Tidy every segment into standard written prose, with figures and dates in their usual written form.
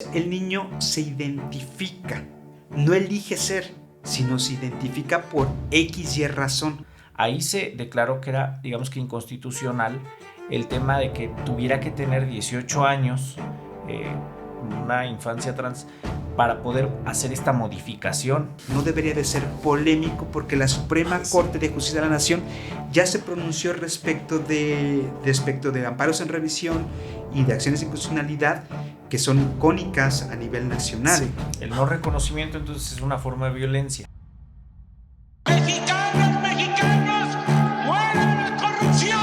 Entonces el niño se identifica, no elige ser, sino se identifica por X y razón. Ahí se declaró que era, digamos que inconstitucional el tema de que tuviera que tener 18 años, una infancia trans, para poder hacer esta modificación. No debería de ser polémico porque la Suprema Corte de Justicia de la Nación ya se pronunció respecto de amparos en revisión y de acciones de inconstitucionalidad que son icónicas a nivel nacional. Sí. El no reconocimiento entonces es una forma de violencia. ¡Mexicanos! ¡Muera la corrupción!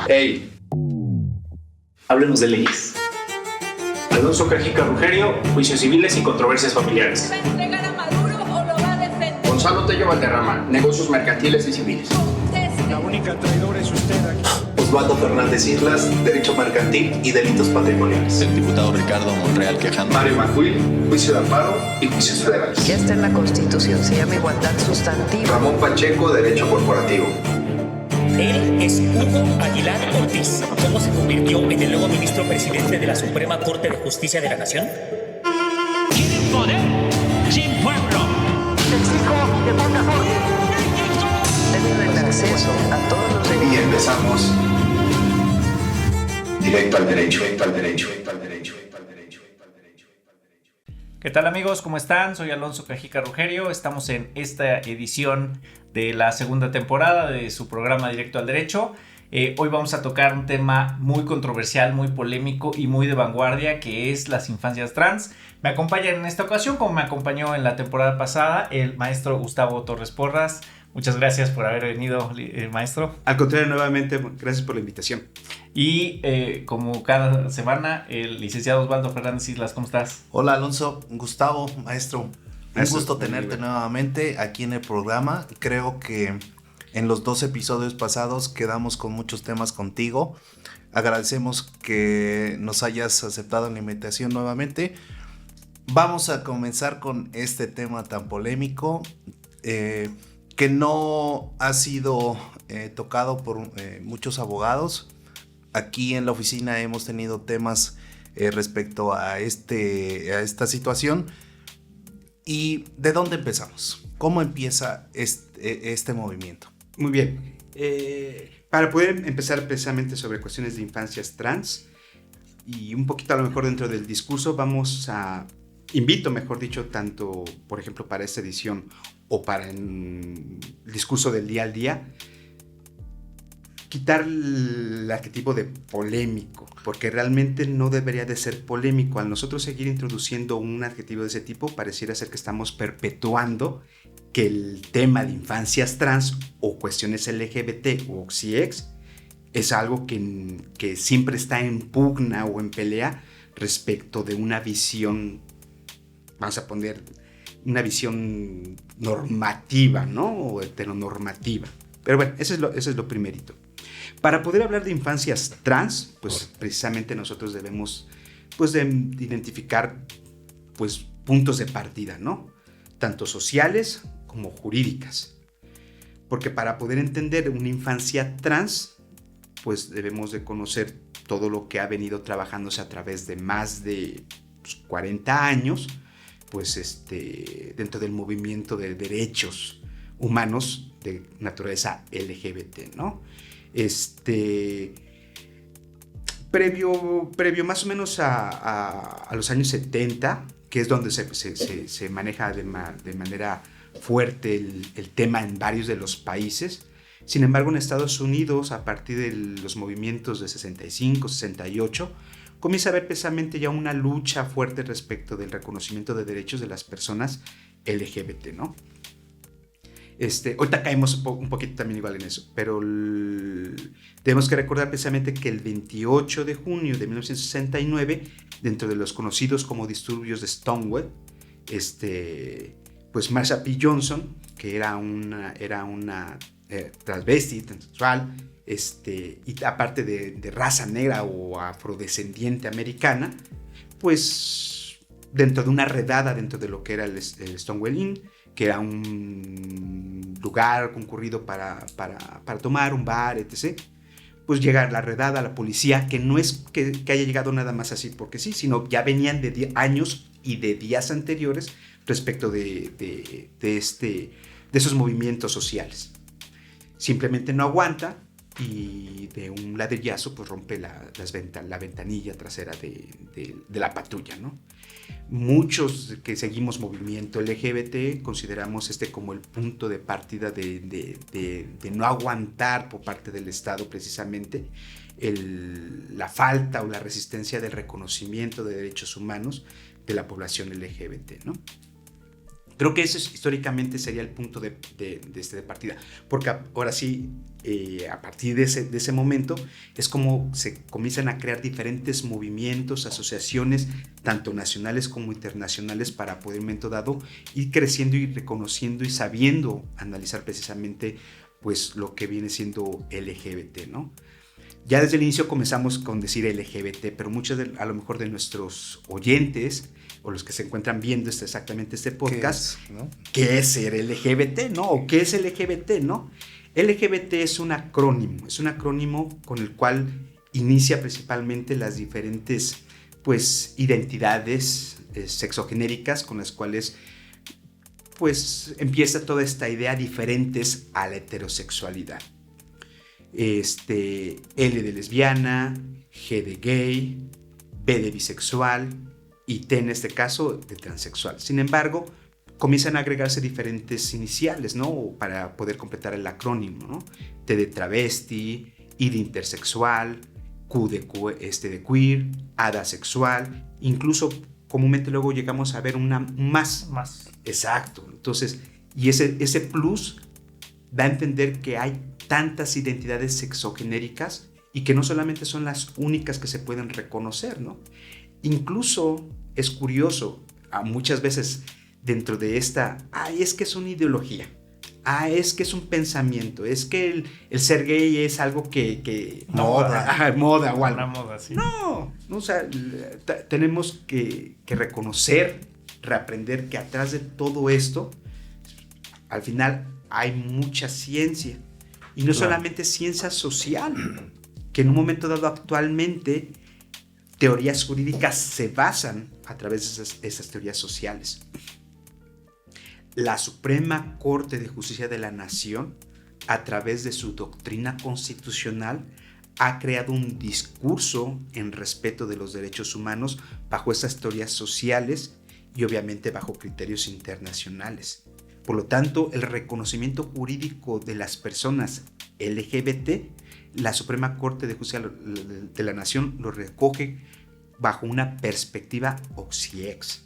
¡Ey! Háblenos de leyes. Alonso Cajica Rugerio, juicios civiles y controversias familiares. ¿Va a entregar a Maduro o lo va a defender? Gonzalo Tello Valderrama, negocios mercantiles y civiles. La única traidora es usted aquí. Osvaldo Fernández Islas, derecho mercantil y delitos patrimoniales. El diputado Ricardo Monreal Quejano. Mario Macuil, juicio de amparo y juicios federales. Ya está en la Constitución, se llama igualdad sustantiva. Ramón Pacheco, derecho corporativo. Él es Hugo Aguilar Ortiz. ¿Cómo se convirtió en el nuevo ministro presidente de la Suprema Corte de Justicia de la Nación? ¿Quieren poder sin pueblo? Exijo que ponga orden. Deben el acceso a todos los derechos. Y empezamos. Directo al derecho, directo al derecho, directo al derecho, directo al derecho, directo al derecho, directo al derecho. ¿Qué tal amigos? ¿Cómo están? Soy Alonso Cajica Rugerio. Estamos en esta edición de la segunda temporada de su programa Directo al Derecho. Hoy vamos a tocar un tema muy controversial, muy polémico y muy de vanguardia, que es las infancias trans. Me acompaña en esta ocasión, como me acompañó en la temporada pasada, el maestro Gustavo Torres Porras. Muchas gracias por haber venido, maestro. Al contrario, nuevamente, gracias por la invitación. Y como cada semana, el licenciado Osvaldo Fernández Islas. ¿Cómo estás? Hola Alonso, Gustavo, maestro. Un gusto tenerte nuevamente aquí en el programa. Creo que en los 2 episodios pasados quedamos con muchos temas contigo. Agradecemos que nos hayas aceptado la invitación nuevamente. Vamos a comenzar con este tema tan polémico que no ha sido tocado por muchos abogados. Aquí en la oficina hemos tenido temas respecto a esta situación. ¿Y de dónde empezamos? ¿Cómo empieza este movimiento? Muy bien. Para poder empezar precisamente sobre cuestiones de infancias trans y un poquito a lo mejor dentro del discurso, invito mejor dicho, tanto por ejemplo para esta edición o para el discurso del día al día, quitar el adjetivo de polémico, porque realmente no debería de ser polémico. Al nosotros seguir introduciendo un adjetivo de ese tipo, pareciera ser que estamos perpetuando que el tema de infancias trans o cuestiones LGBT o CX es algo que siempre está en pugna o en pelea respecto de una visión, vamos a poner, una visión normativa, ¿no? O heteronormativa. Pero bueno, eso es lo primerito. Para poder hablar de infancias trans, pues precisamente nosotros debemos pues de identificar pues puntos de partida, ¿no? Tanto sociales como jurídicas. Porque para poder entender una infancia trans, pues debemos de conocer todo lo que ha venido trabajándose a través de más de 40 años, pues dentro del movimiento de derechos humanos de naturaleza LGBT, ¿no? Previo más o menos a los años 70, que es donde se maneja de manera fuerte el tema en varios de los países. Sin embargo, en Estados Unidos, a partir de los movimientos de 65, 68, comienza a haber precisamente ya una lucha fuerte respecto del reconocimiento de derechos de las personas LGBT, ¿no? Ahorita caemos un poquito también igual en eso, pero tenemos que recordar precisamente que el 28 de junio de 1969, dentro de los conocidos como disturbios de Stonewall, pues Marsha P. Johnson, que era una transvesti, transexual, y aparte de raza negra o afrodescendiente americana, pues dentro de una redada dentro de lo que era el Stonewall Inn, que era un lugar concurrido para tomar, un bar, etc., pues llega la redada, la policía, que no es que haya llegado nada más así porque sí, sino ya venían de años y de días anteriores respecto de esos movimientos sociales. Simplemente no aguanta y de un ladrillazo pues rompe la ventanilla trasera de la patrulla, ¿no? Muchos que seguimos movimiento LGBT consideramos como el punto de partida de no aguantar por parte del Estado precisamente la falta o la resistencia del reconocimiento de derechos humanos de la población LGBT, ¿no? Creo que ese históricamente sería el punto de partida, porque ahora sí, a partir de ese momento, es como se comienzan a crear diferentes movimientos, asociaciones, tanto nacionales como internacionales, para poder, en un momento dado, ir creciendo y reconociendo y sabiendo analizar precisamente pues, lo que viene siendo LGBT, ¿no? Ya desde el inicio comenzamos con decir LGBT, pero muchos a lo mejor de nuestros oyentes o los que se encuentran viendo exactamente este podcast, ¿qué es ser LGBT, no? ¿O qué es LGBT, no? LGBT es un acrónimo con el cual inicia principalmente las diferentes, pues, identidades sexogenéricas con las cuales, pues, empieza toda esta idea diferentes a la heterosexualidad. L de lesbiana, G de gay, B de bisexual y T en este caso de transexual. Sin embargo, comienzan a agregarse diferentes iniciales, ¿no? Para poder completar el acrónimo, ¿no? T de travesti, I de intersexual, Q de queer, A de asexual, incluso comúnmente luego llegamos a ver un más. Exacto. Entonces, y ese plus da a entender que hay tantas identidades sexogenéricas y que no solamente son las únicas que se pueden reconocer, ¿no? Incluso es curioso, muchas veces dentro de esta, es que es una ideología, es que es un pensamiento, es que el ser gay es algo que moda o algo. Una moda, sí. No, o sea, tenemos que reconocer, reaprender que atrás de todo esto, al final hay mucha ciencia. Y no solamente ciencia social, que en un momento dado actualmente teorías jurídicas se basan a través de esas teorías sociales. La Suprema Corte de Justicia de la Nación, a través de su doctrina constitucional, ha creado un discurso en respeto de los derechos humanos bajo esas teorías sociales y obviamente bajo criterios internacionales. Por lo tanto, el reconocimiento jurídico de las personas LGBT, la Suprema Corte de Justicia de la Nación lo recoge bajo una perspectiva OXIEX.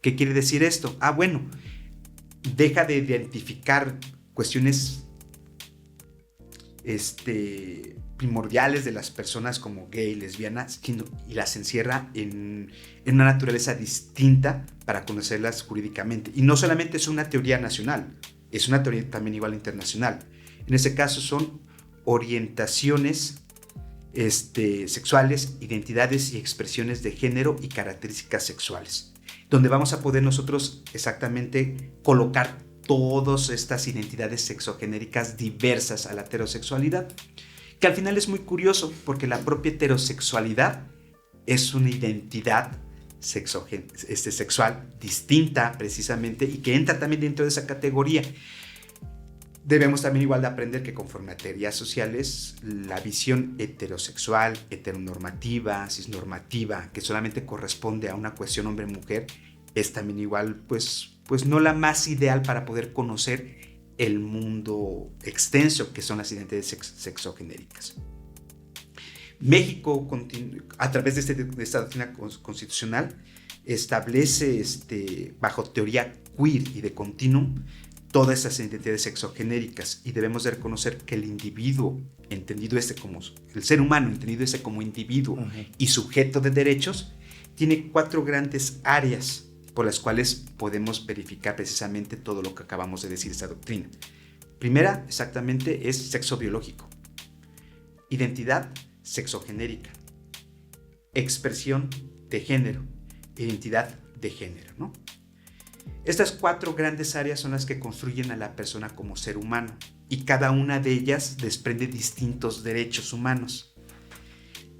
¿Qué quiere decir esto? Bueno, deja de identificar cuestiones primordiales de las personas como gay, lesbianas, y las encierra en una naturaleza distinta para conocerlas jurídicamente. Y no solamente es una teoría nacional, es una teoría también igual internacional. En este caso son orientaciones sexuales, identidades y expresiones de género y características sexuales, donde vamos a poder nosotros exactamente colocar todas estas identidades sexogenéricas diversas a la heterosexualidad, que al final es muy curioso porque la propia heterosexualidad es una identidad sexual distinta precisamente y que entra también dentro de esa categoría. Debemos también igual de aprender que conforme a teorías sociales, la visión heterosexual, heteronormativa, cisnormativa, que solamente corresponde a una cuestión hombre-mujer, es también igual, pues no la más ideal para poder conocer el mundo extenso que son las identidades sexogenéricas. México, a través de esta doctrina constitucional, establece bajo teoría queer y de continuum todas esas identidades sexogenéricas, y debemos de reconocer que el individuo, entendido como el ser humano, entendido como individuo y sujeto de derechos, tiene 4 grandes áreas por las cuales podemos verificar precisamente todo lo que acabamos de decir esta doctrina. Primera, exactamente, es sexo biológico, identidad sexogenérica, expresión de género, identidad de género, ¿no? Estas 4 grandes áreas son las que construyen a la persona como ser humano. y cada una de ellas desprende distintos derechos humanos.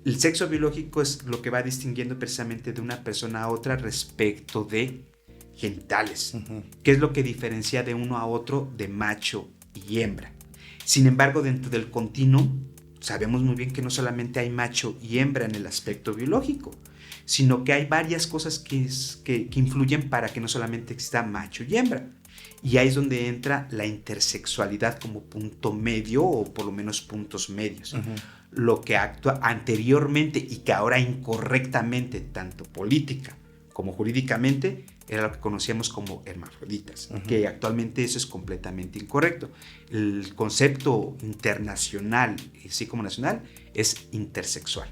El sexo biológico es lo que va distinguiendo precisamente de una persona a otra respecto de genitales, que es lo que diferencia de uno a otro de macho y hembra. Sin embargo, dentro del continuum sabemos muy bien que no solamente hay macho y hembra en el aspecto biológico, sino que hay varias cosas que influyen para que no solamente exista macho y hembra. Y ahí es donde entra la intersexualidad como punto medio, o por lo menos puntos medios. Lo que actúa anteriormente y que ahora incorrectamente, tanto política como jurídicamente, era lo que conocíamos como hermafroditas, que actualmente eso es completamente incorrecto. El concepto internacional, así como nacional, es intersexual.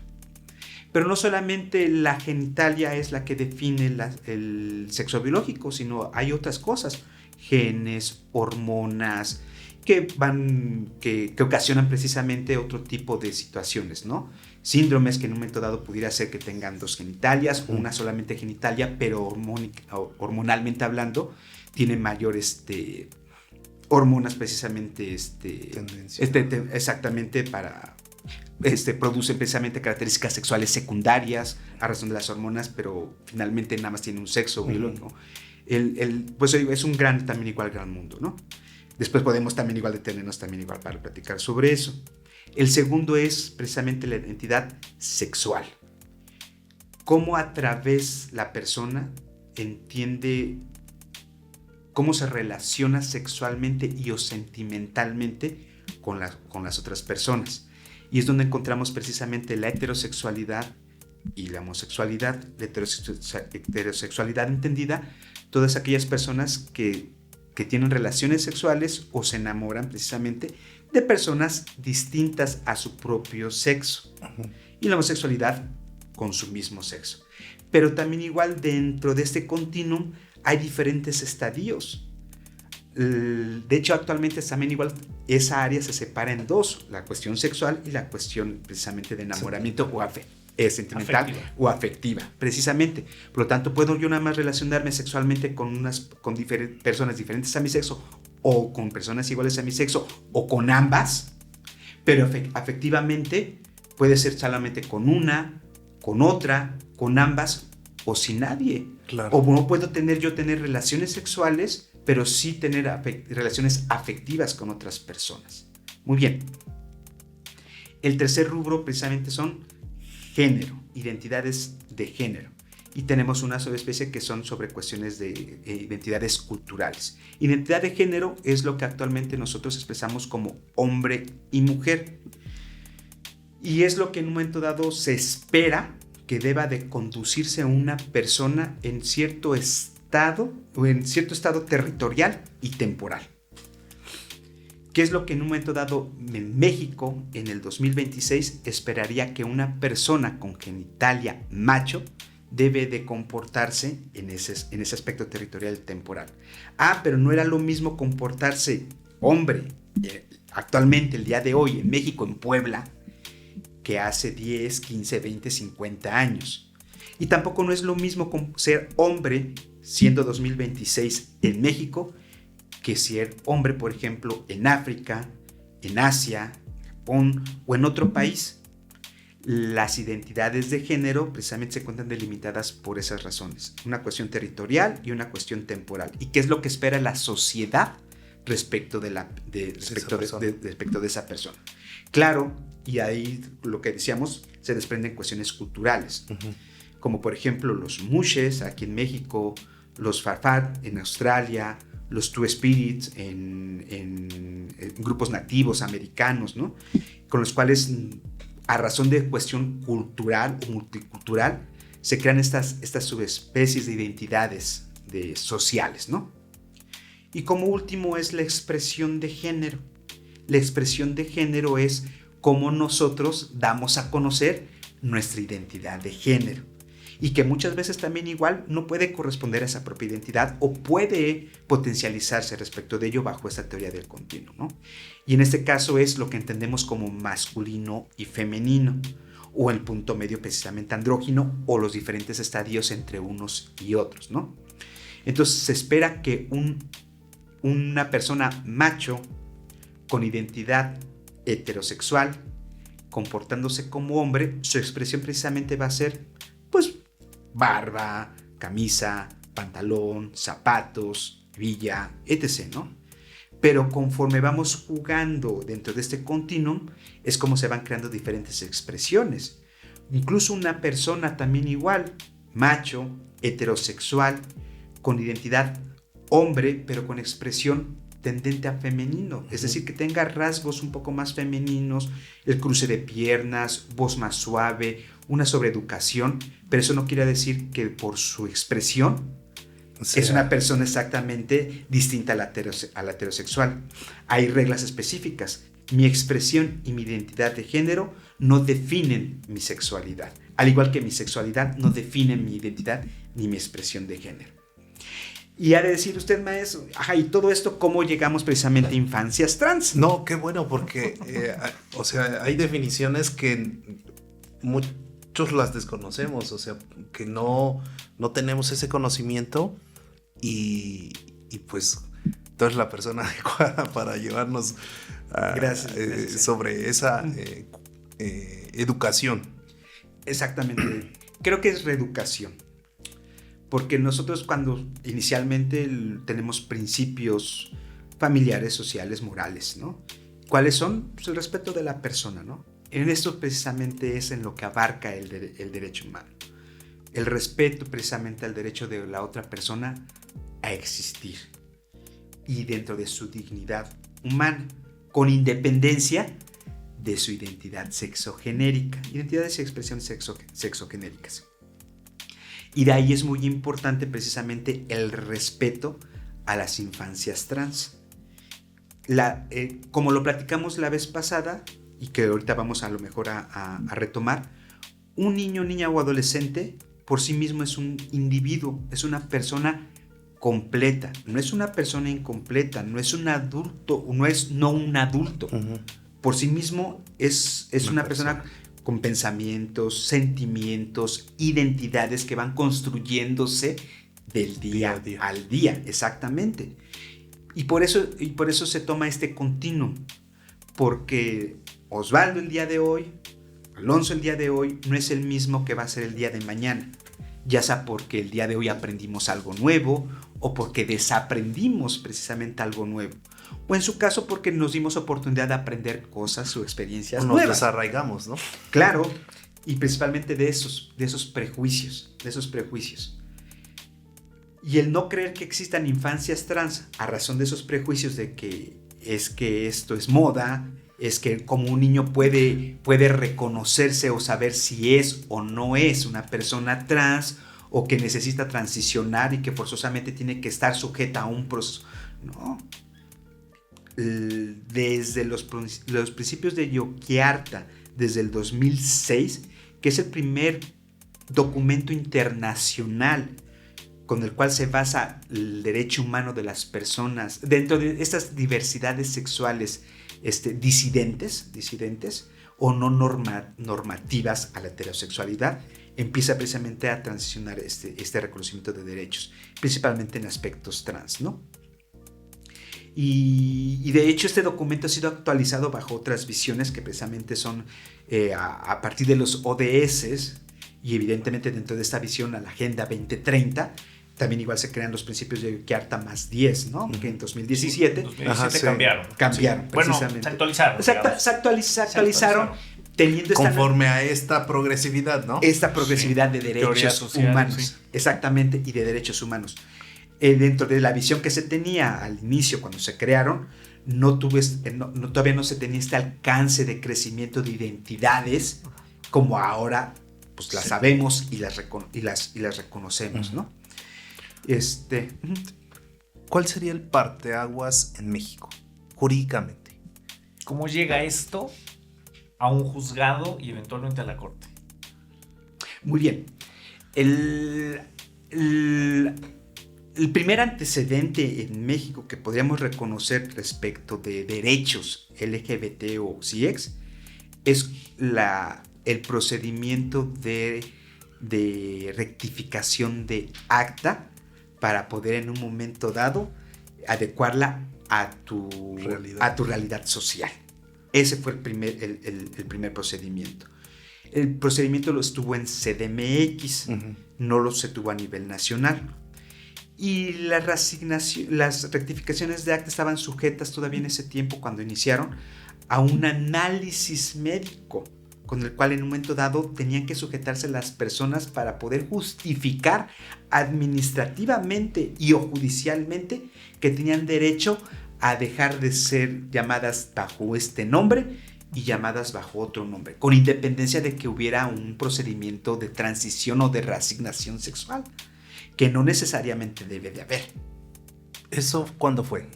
Pero no solamente la genitalia es la que define el sexo biológico, sino hay otras cosas, genes, hormonas, que ocasionan precisamente otro tipo de situaciones, ¿no? Síndromes que en un momento dado pudiera ser que tengan dos genitalias o una solamente genitalia, pero hormonalmente hablando, tiene mayor hormonas precisamente exactamente para producen precisamente características sexuales secundarias a razón de las hormonas, pero finalmente nada más tiene un sexo biológico. Pues es un gran mundo, ¿no? Después podemos también igual detenernos también igual para platicar sobre eso. El segundo es precisamente la identidad sexual. Cómo a través la persona entiende cómo se relaciona sexualmente y o sentimentalmente con las otras personas. Y es donde encontramos precisamente la heterosexualidad y la homosexualidad. La heterosexualidad entendida, todas aquellas personas que tienen relaciones sexuales o se enamoran precisamente de personas distintas a su propio sexo. Y la homosexualidad con su mismo sexo. Pero también igual dentro de este continuum hay diferentes estadios. De hecho, actualmente también igual esa área se separa en dos, la cuestión sexual y la cuestión precisamente de enamoramiento sentimental o afectiva, precisamente. Por lo tanto, puedo yo nada más relacionarme sexualmente con personas diferentes a mi sexo, o con personas iguales a mi sexo, o con ambas, pero afectivamente puede ser solamente con una, con otra, con ambas, o sin nadie. Claro. O no puedo tener relaciones sexuales, pero sí tener relaciones afectivas con otras personas. Muy bien. El tercer rubro precisamente son género, identidades de género. Y tenemos una subespecie que son sobre cuestiones de identidades culturales. Identidad de género es lo que actualmente nosotros expresamos como hombre y mujer. Y es lo que en un momento dado se espera que deba de conducirse a una persona en cierto estado o en cierto estado territorial y temporal. ¿Qué es lo que en un momento dado en México en el 2026 esperaría que una persona con genitalia macho debe de comportarse en ese aspecto territorial y temporal? Pero no era lo mismo comportarse hombre actualmente, el día de hoy, en México, en Puebla, que hace 10, 15, 20, 50 años. Y tampoco no es lo mismo ser hombre siendo 2026 en México que ser hombre, por ejemplo, en África, en Asia, Japón o en otro país. Las identidades de género precisamente se encuentran delimitadas por esas razones. Una cuestión territorial y una cuestión temporal. ¿Y qué es lo que espera la sociedad respecto de esa persona? Claro, y ahí lo que decíamos, se desprenden cuestiones culturales. Como por ejemplo los mushes aquí en México, los farfad en Australia, los Two Spirits en grupos nativos americanos, ¿no? Con los cuales, a razón de cuestión cultural o multicultural, se crean estas subespecies de identidades sociales, ¿no? Y como último es la expresión de género. La expresión de género es cómo nosotros damos a conocer nuestra identidad de género. Y que muchas veces también igual no puede corresponder a esa propia identidad o puede potencializarse respecto de ello bajo esta teoría del continuo, ¿no? Y en este caso es lo que entendemos como masculino y femenino, o el punto medio precisamente andrógino, o los diferentes estadios entre unos y otros, ¿no? Entonces se espera que una persona macho con identidad heterosexual, comportándose como hombre, su expresión precisamente va a ser, pues, barba, camisa, pantalón, zapatos, hebilla, etc., ¿no? Pero conforme vamos jugando dentro de este continuum, es como se van creando diferentes expresiones. Incluso una persona también igual, macho, heterosexual, con identidad hombre, pero con expresión tendente a femenino, es decir, que tenga rasgos un poco más femeninos, el cruce de piernas, voz más suave, una sobreeducación, pero eso no quiere decir que por su expresión es una persona exactamente distinta a la heterosexual. Hay reglas específicas. Mi expresión y mi identidad de género no definen mi sexualidad, al igual que mi sexualidad no define mi identidad ni mi expresión de género. Y ha de decir usted, maestro, y todo esto, ¿cómo llegamos precisamente a infancias trans? No, qué bueno, porque, o sea, hay definiciones que muchos las desconocemos, o sea, que no tenemos ese conocimiento y pues tú eres la persona adecuada para llevarnos gracias. Sobre esa educación. Exactamente, creo que es reeducación. Porque nosotros cuando inicialmente tenemos principios familiares, sociales, morales, ¿no? ¿Cuáles son? Pues el respeto de la persona, ¿no? En esto precisamente es en lo que abarca el derecho humano. El respeto precisamente al derecho de la otra persona a existir. Y dentro de su dignidad humana, con independencia de su identidad sexogenérica. Identidades y expresiones sexogenéricas. Y de ahí es muy importante precisamente el respeto a las infancias trans. Como lo platicamos la vez pasada, y que ahorita vamos a lo mejor a retomar, un niño, niña o adolescente por sí mismo es un individuo, es una persona completa, no es una persona incompleta, no es un adulto, no un adulto. Uh-huh. Por sí mismo es una persona con pensamientos, sentimientos, identidades que van construyéndose del día al día, exactamente. Y por eso se toma este continuum, porque Osvaldo el día de hoy, Alonso el día de hoy, no es el mismo que va a ser el día de mañana, ya sea porque el día de hoy aprendimos algo nuevo o porque desaprendimos precisamente algo nuevo. O en su caso porque nos dimos oportunidad de aprender cosas o experiencias nuevas. Nos desarraigamos, ¿no? Claro, y principalmente de esos prejuicios, Y el no creer que existan infancias trans a razón de esos prejuicios de que esto es moda, es que como un niño puede reconocerse o saber si es o no es una persona trans, o que necesita transicionar y que forzosamente tiene que estar sujeta a un proceso. No. Desde los principios de Yogyakarta, desde el 2006, que es el primer documento internacional con el cual se basa el derecho humano de las personas dentro de estas diversidades sexuales disidentes o no normativas a la heterosexualidad, empieza precisamente a transicionar este reconocimiento de derechos, principalmente en aspectos trans, ¿no? Y de hecho este documento ha sido actualizado bajo otras visiones que precisamente son a partir de los ODS, y evidentemente dentro de esta visión a la Agenda 2030, también igual se crean los principios de Yogyakarta más 10, ¿no? Que en 2017, cambiaron. Cambiaron, sí. Bueno, se actualizaron. Se actualizaron. Teniendo conforme a esta progresividad, ¿no? Esta progresividad de derechos humanos. Sí. Exactamente, y de derechos humanos. Dentro de la visión que se tenía al inicio cuando se crearon, todavía no se tenía este alcance de crecimiento de identidades como ahora pues las sabemos y las reconocemos, ¿no? ¿Cuál sería el parteaguas en México, jurídicamente? ¿Cómo llega esto a un juzgado y eventualmente a la corte? Muy bien. El primer antecedente en México que podríamos reconocer respecto de derechos LGBT o CIEX es el procedimiento de rectificación de acta para poder en un momento dado adecuarla a tu realidad social. Ese fue el primer procedimiento. El procedimiento lo estuvo en CDMX, no se tuvo a nivel nacional. Y las rectificaciones de acta estaban sujetas todavía en ese tiempo, cuando iniciaron, a un análisis médico, con el cual en un momento dado tenían que sujetarse las personas para poder justificar administrativamente y o judicialmente que tenían derecho a dejar de ser llamadas bajo este nombre y llamadas bajo otro nombre, con independencia de que hubiera un procedimiento de transición o de reasignación sexual, que no necesariamente debe de haber. ¿Eso cuándo fue?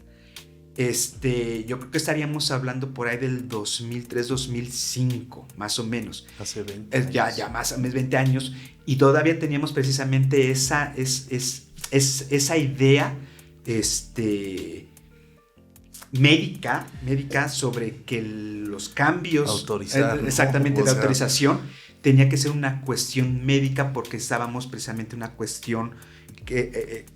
Yo creo que estaríamos hablando por ahí del 2003-2005, más o menos. Hace 20 años. Ya más o menos 20 años. Y todavía teníamos precisamente esa idea médica sobre que los cambios exactamente de autorización tenía que ser una cuestión médica, porque estábamos precisamente una cuestión de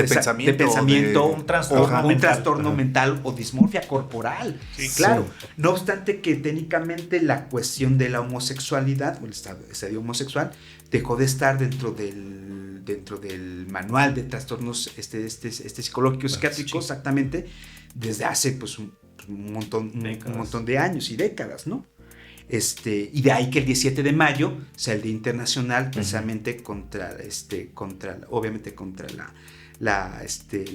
pensamiento, un trastorno mental o dismorfia corporal. Sí, claro. Sí. No obstante que técnicamente la cuestión de la homosexualidad o el estadio homosexual dejó de estar dentro del manual de trastornos psicológicos psiquiátricos, exactamente, desde hace pues un montón de años y décadas, ¿no? Y de ahí que el 17 de mayo sea el Día Internacional precisamente contra la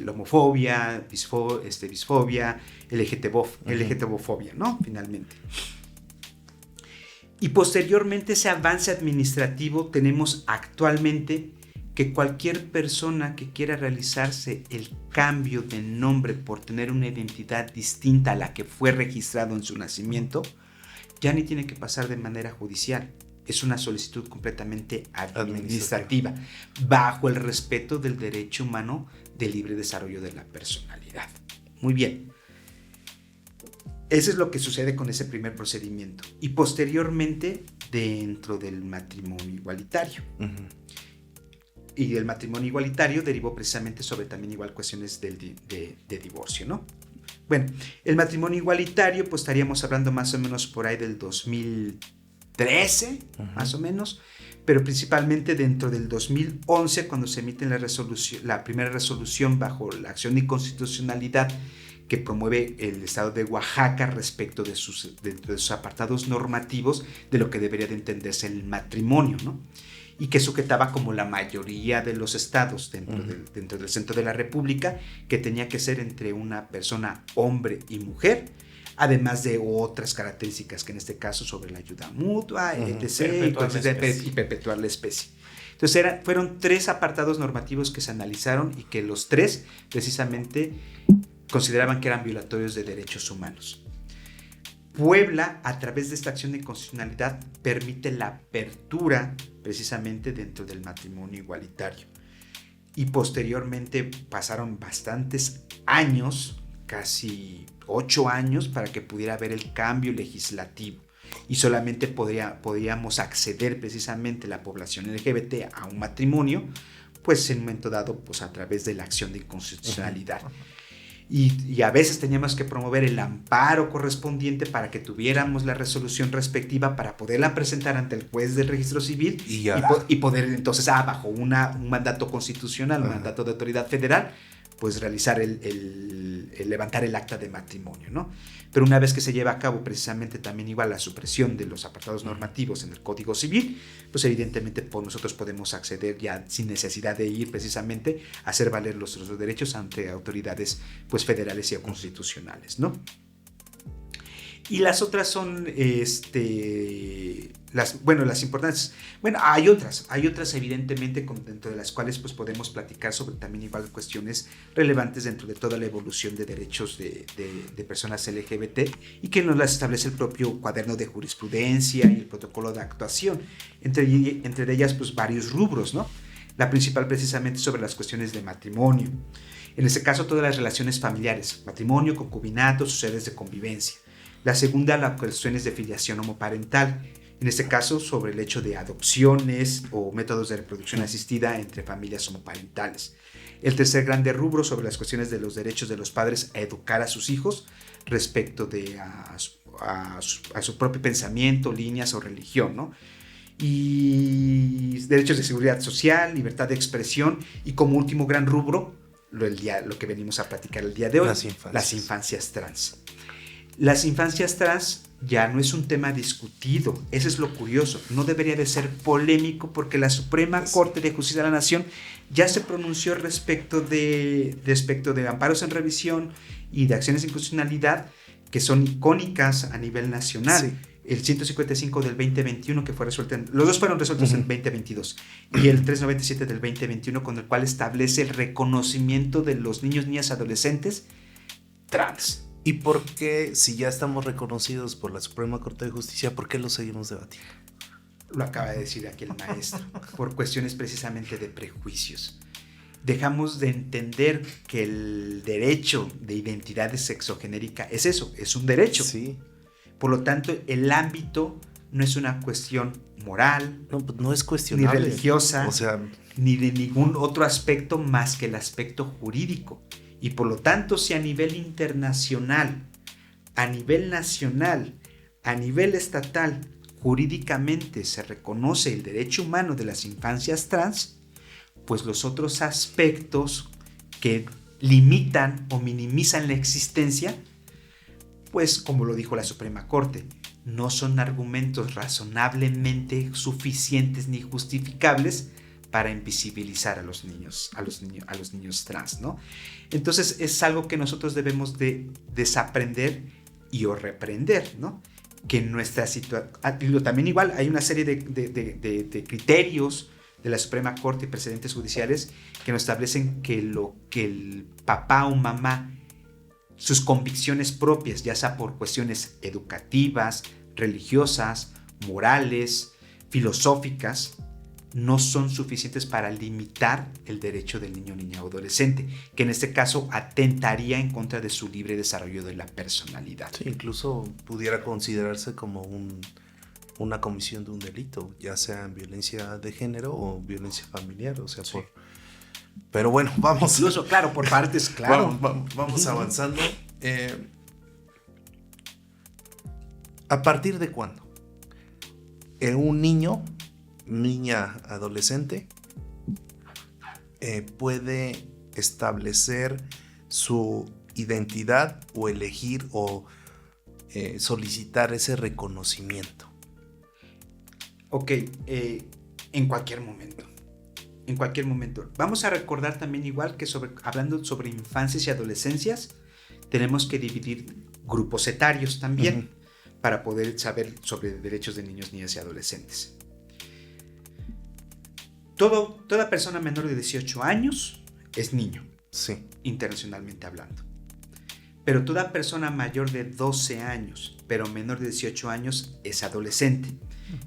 homofobia, bisfobia, LGTBofobia, ¿no? Finalmente. Y posteriormente ese avance administrativo, tenemos actualmente que cualquier persona que quiera realizarse el cambio de nombre por tener una identidad distinta a la que fue registrado en su nacimiento, ya ni tiene que pasar de manera judicial. Es una solicitud completamente administrativa, bajo el respeto del derecho humano de libre desarrollo de la personalidad. Muy bien. Eso es lo que sucede con ese primer procedimiento. Y posteriormente, dentro del matrimonio igualitario. Y del matrimonio igualitario derivó precisamente sobre también igual cuestiones de divorcio, ¿no? Bueno, el matrimonio igualitario, pues estaríamos hablando más o menos por ahí del 2013, más o menos, pero principalmente dentro del 2011, cuando se emite la primera resolución bajo la acción de inconstitucionalidad que promueve el Estado de Oaxaca respecto de sus apartados normativos de lo que debería de entenderse el matrimonio, ¿no? Y que sujetaba como la mayoría de los estados dentro del centro de la República, que tenía que ser entre una persona, hombre y mujer, además de otras características, que en este caso sobre la ayuda mutua, etc., y perpetuar la especie. Entonces fueron 3 apartados normativos que se analizaron y que los 3 precisamente consideraban que eran violatorios de derechos humanos. Puebla, a través de esta acción de inconstitucionalidad, permite la apertura precisamente dentro del matrimonio igualitario. Y posteriormente pasaron bastantes años, casi 8 años, para que pudiera haber el cambio legislativo. Y solamente podíamos acceder precisamente la población LGBT a un matrimonio, pues en un momento dado, pues a través de la acción de inconstitucionalidad. Y a veces teníamos que promover el amparo correspondiente para que tuviéramos la resolución respectiva para poderla presentar ante el juez del registro civil y poder entonces, bajo un mandato constitucional, un mandato de autoridad federal, pues realizar el levantar el acta de matrimonio, ¿no? Pero una vez que se lleva a cabo precisamente también igual la supresión de los apartados normativos en el Código Civil, pues evidentemente nosotros podemos acceder ya sin necesidad de ir precisamente a hacer valer nuestros derechos ante autoridades pues federales y constitucionales, ¿no? Y las otras son las importantes. Bueno, hay otras evidentemente dentro de las cuales pues podemos platicar sobre también igual cuestiones relevantes dentro de toda la evolución de derechos de personas LGBT, y que nos las establece el propio cuaderno de jurisprudencia y el protocolo de actuación, entre ellas pues varios rubros, ¿no? La principal precisamente sobre las cuestiones de matrimonio. En este caso, todas las relaciones familiares, matrimonio, concubinato, sus sedes de convivencia. La segunda, las cuestiones de filiación homoparental, en este caso sobre el hecho de adopciones o métodos de reproducción asistida entre familias homoparentales. El tercer grande rubro sobre las cuestiones de los derechos de los padres a educar a sus hijos respecto de a su propio pensamiento, líneas o religión, ¿no? Y derechos de seguridad social, libertad de expresión y como último gran rubro, lo que venimos a platicar el día de hoy, las infancias trans. Las infancias trans ya no es un tema discutido, eso es lo curioso, no debería de ser polémico porque la Suprema Corte de Justicia de la Nación ya se pronunció respecto de amparos en revisión y de acciones de inconstitucionalidad que son icónicas a nivel nacional. Sí. El 155 del 2021 que fue resuelto, los dos fueron resueltos en 2022, y el 397 del 2021 con el cual establece el reconocimiento de los niños, niñas, adolescentes trans. ¿Y por qué, si ya estamos reconocidos por la Suprema Corte de Justicia, por qué lo seguimos debatiendo? Lo acaba de decir aquí el maestro, por cuestiones precisamente de prejuicios. Dejamos de entender que el derecho de identidad sexogenérica es eso, es un derecho. Sí. Por lo tanto, el ámbito no es una cuestión moral, no es cuestionable, ni religiosa, o sea, ni de ningún otro aspecto más que el aspecto jurídico. Y por lo tanto, si a nivel internacional, a nivel nacional, a nivel estatal, jurídicamente se reconoce el derecho humano de las infancias trans, pues los otros aspectos que limitan o minimizan la existencia, pues como lo dijo la Suprema Corte, no son argumentos razonablemente suficientes ni justificables para invisibilizar a los niños trans, ¿no? Entonces es algo que nosotros debemos de desaprender y o reprender, ¿no? Que en nuestra situación, también igual hay una serie de criterios de la Suprema Corte y precedentes judiciales que nos establecen que lo que el papá o mamá, sus convicciones propias, ya sea por cuestiones educativas, religiosas, morales, filosóficas, no son suficientes para limitar el derecho del niño, niña o adolescente, que en este caso atentaría en contra de su libre desarrollo de la personalidad. Sí, incluso pudiera considerarse como una comisión de un delito, ya sea en violencia de género o violencia familiar, o sea, sí. Pero bueno, vamos. Incluso, claro, por partes, claro. Vamos avanzando. ¿A partir de cuándo? Un niño, niña, adolescente puede establecer su identidad o elegir o solicitar ese reconocimiento. Ok, en cualquier momento. En cualquier momento. Vamos a recordar también igual que hablando sobre infancias y adolescencias, tenemos que dividir grupos etarios también para poder saber sobre derechos de niños, niñas y adolescentes. Toda persona menor de 18 años es niño, sí, internacionalmente hablando. Pero toda persona mayor de 12 años, pero menor de 18 años, es adolescente.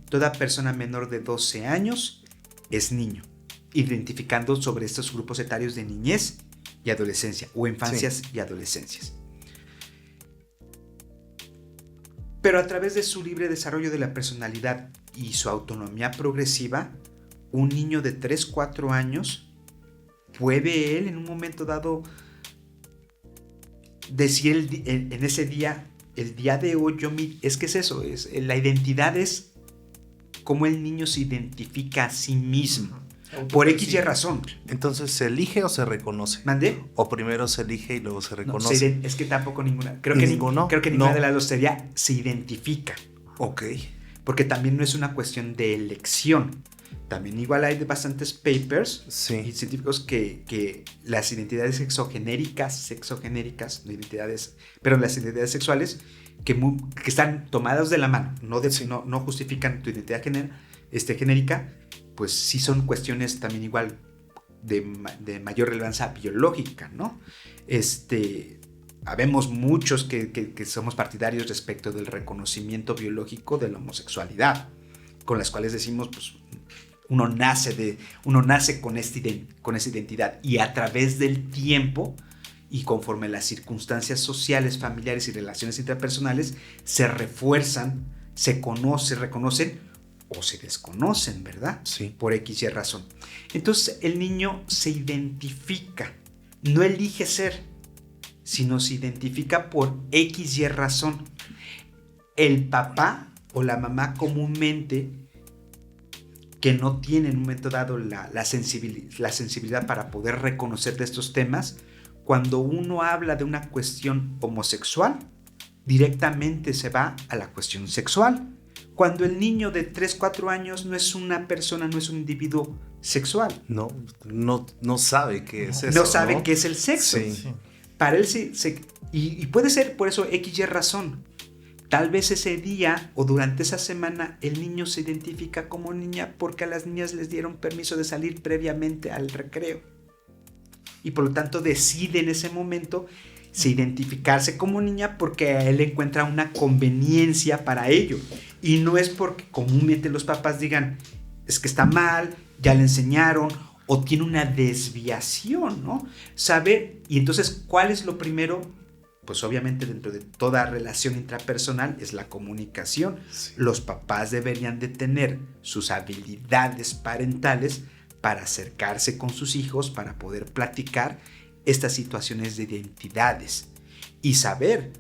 Toda persona menor de 12 años es niño, identificando sobre estos grupos etarios de niñez y adolescencia, o infancias y adolescencias. Pero a través de su libre desarrollo de la personalidad y su autonomía progresiva, un niño de 3-4 años puede él en un momento dado decir en ese día, el día de hoy, es que es eso, la identidad es cómo el niño se identifica a sí mismo. Por X y razón. Entonces, ¿se elige o se reconoce? ¿Mandé? ¿O primero se elige y luego se reconoce? No, es que tampoco ninguna. Creo que ninguna de las dos sería se identifica. Ok. Porque también no es una cuestión de elección. También igual hay bastantes papers y científicos que las identidades sexogenéricas, no identidades, pero las identidades sexuales que están tomadas de la mano, no justifican tu identidad genérica, pues sí son cuestiones también igual de mayor relevancia biológica, ¿no? Habemos muchos que somos partidarios respecto del reconocimiento biológico de la homosexualidad, con las cuales decimos, pues, uno nace con esa identidad y a través del tiempo y conforme las circunstancias sociales, familiares y relaciones interpersonales se refuerzan, se reconocen o se desconocen, ¿verdad? Sí. Por X y razón. Entonces el niño se identifica, no elige ser, sino se identifica por X y razón. El papá o la mamá comúnmente, que no tiene en un momento dado la sensibilidad para poder reconocer de estos temas, cuando uno habla de una cuestión homosexual, directamente se va a la cuestión sexual. Cuando el niño de 3, 4 años no es una persona, no es un individuo sexual. No sabe qué es eso. No sabe qué es el sexo. Sí. Para él y puede ser por eso X y razón. Tal vez ese día o durante esa semana el niño se identifica como niña porque a las niñas les dieron permiso de salir previamente al recreo. Y por lo tanto decide en ese momento identificarse como niña porque a él encuentra una conveniencia para ello. Y no es porque comúnmente los papás digan, es que está mal, ya le enseñaron, o tiene una desviación, ¿no? Saber, y entonces, ¿cuál es lo primero? Pues obviamente dentro de toda relación intrapersonal es la comunicación. Sí. Los papás deberían de tener sus habilidades parentales para acercarse con sus hijos, para poder platicar estas situaciones de identidades y saber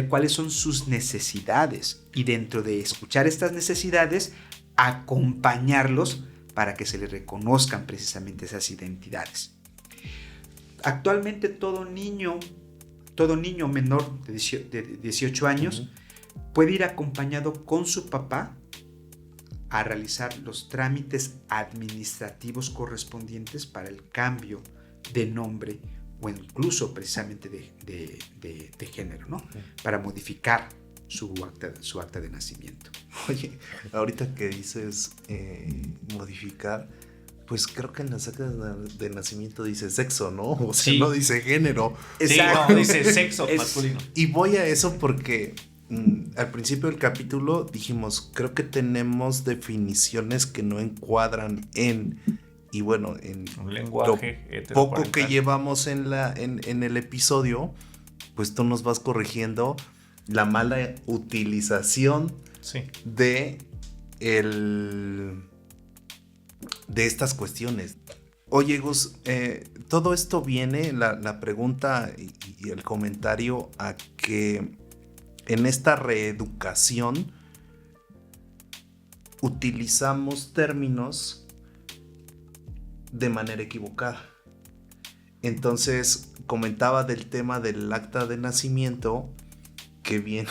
cuáles son sus necesidades, y dentro de escuchar estas necesidades, acompañarlos para que se les reconozcan precisamente esas identidades. Actualmente todo niño menor de 18 años puede ir acompañado con su papá a realizar los trámites administrativos correspondientes para el cambio de nombre o incluso precisamente de género, ¿no? Para modificar su acta de nacimiento. Oye, ahorita que dices modificar, pues creo que en las actas de nacimiento dice sexo, ¿no? O sea, no dice género. Sí, no, dice sexo masculino. Y voy a eso porque al principio del capítulo dijimos, creo que tenemos definiciones que no encuadran en... Y bueno, en un lenguaje poco que llevamos en el episodio, pues tú nos vas corrigiendo la mala utilización de estas cuestiones. Oye, Gus, todo esto viene, la pregunta y el comentario, a que en esta reeducación utilizamos términos de manera equivocada. Entonces comentaba del tema del acta de nacimiento, que viene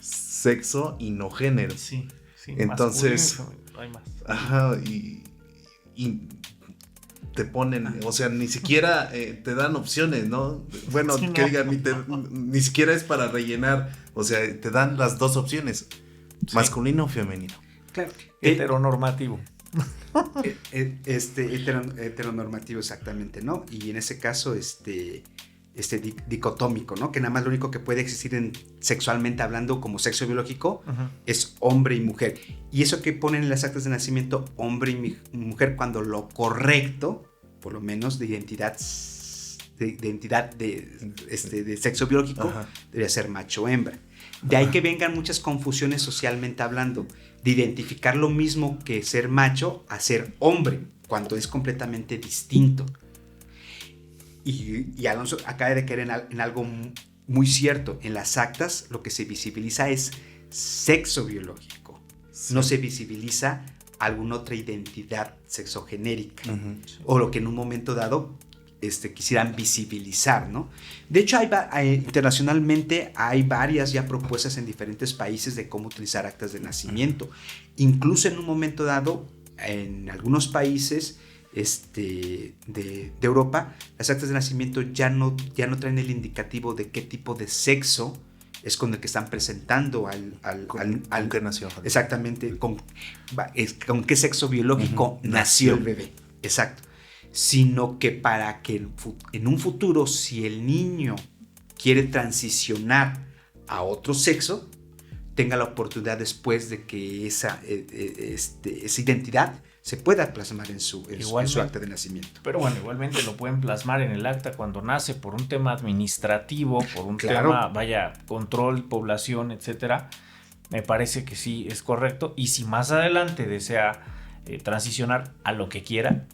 sexo y no género. Sí. Entonces, hay más. Ajá, y te ponen, o sea, ni siquiera te dan opciones, ¿no? Bueno, sí, que digan, ni siquiera es para rellenar, o sea, te dan las dos opciones, masculino o femenino. Claro. Heteronormativo. Heteronormativo, exactamente, ¿no? Y en ese caso, dicotómico, ¿no? Que nada más lo único que puede existir sexualmente hablando como sexo biológico es hombre y mujer. Y eso que ponen en las actas de nacimiento, hombre y mujer, cuando lo correcto, por lo menos de identidad de sexo biológico, debería ser macho o hembra. De ahí que vengan muchas confusiones socialmente hablando, de identificar lo mismo que ser macho a ser hombre, cuando es completamente distinto. Y Alonso acaba de caer en algo muy cierto. En las actas lo que se visibiliza es sexo biológico. Sí. No se visibiliza alguna otra identidad sexogenérica. O lo que en un momento dado quisieran visibilizar, ¿no? De hecho, internacionalmente hay varias ya propuestas en diferentes países de cómo utilizar actas de nacimiento. Incluso en un momento dado, en algunos países de Europa, las actas de nacimiento ya no traen el indicativo de qué tipo de sexo es con el que están presentando al que nació. Exactamente, con qué sexo biológico nació el bebé. Exacto. Sino que para que en un futuro, si el niño quiere transicionar a otro sexo, tenga la oportunidad después de que esa identidad se pueda plasmar en su acta de nacimiento. Pero bueno, igualmente lo pueden plasmar en el acta cuando nace por un tema administrativo, por un tema, control, población, etcétera. me parece que sí es correcto. Y si más adelante desea transicionar a lo que quiera,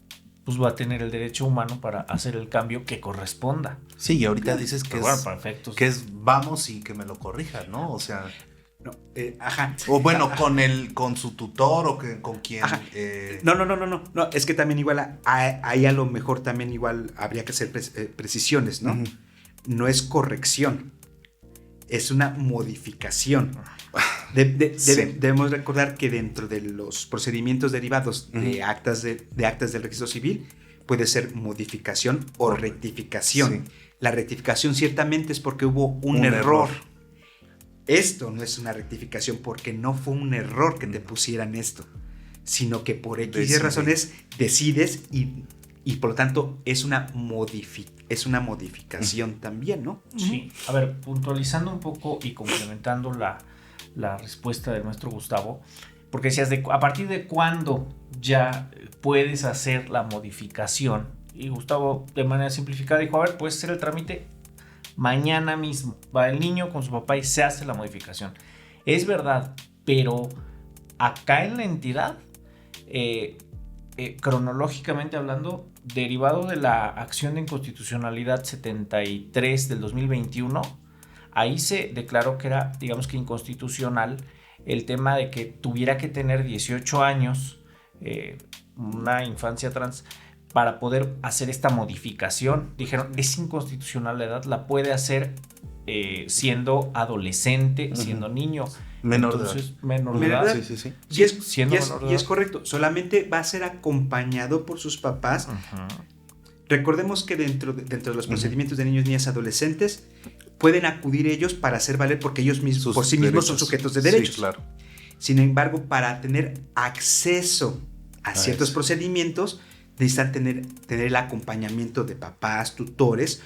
pues va a tener el derecho humano para hacer el cambio que corresponda. Sí, y ahorita dices que, bueno, perfecto. Que es vamos y que me lo corrija, ¿no? O sea... No, ajá. O bueno, con su tutor o con quien... No, es que también igual ahí a lo mejor también igual habría que hacer precisiones, ¿no? Uh-huh. No es corrección, es una modificación. Debemos recordar que dentro de los procedimientos derivados de actas del registro civil puede ser modificación o rectificación. Sí. La rectificación ciertamente es porque hubo un error. Esto no es una rectificación porque no fue un error que te pusieran esto, sino que por X razones decides y por lo tanto es una modificación también, ¿no? Sí. A ver, puntualizando un poco y complementando la respuesta del maestro Gustavo, porque decías a partir de cuándo ya puedes hacer la modificación, y Gustavo de manera simplificada dijo, a ver, puedes hacer el trámite mañana mismo, va el niño con su papá y se hace la modificación. Es verdad, pero acá en la entidad, cronológicamente hablando, derivado de la acción de inconstitucionalidad 73 del 2021, ahí se declaró que era, digamos que inconstitucional el tema de que tuviera que tener 18 años, una infancia trans, para poder hacer esta modificación. Dijeron, es inconstitucional la edad, la puede hacer siendo adolescente, siendo niño. Menor de edad. Menor de edad. Sí. Y es correcto, solamente va a ser acompañado por sus papás. Recordemos que dentro de los procedimientos de niños, niñas, adolescentes, pueden acudir ellos para hacer valer porque ellos mismos, por sí mismos son sujetos de derechos. Sí, claro. Sin embargo, para tener acceso a ciertos procedimientos, necesitan tener el acompañamiento de papás, tutores.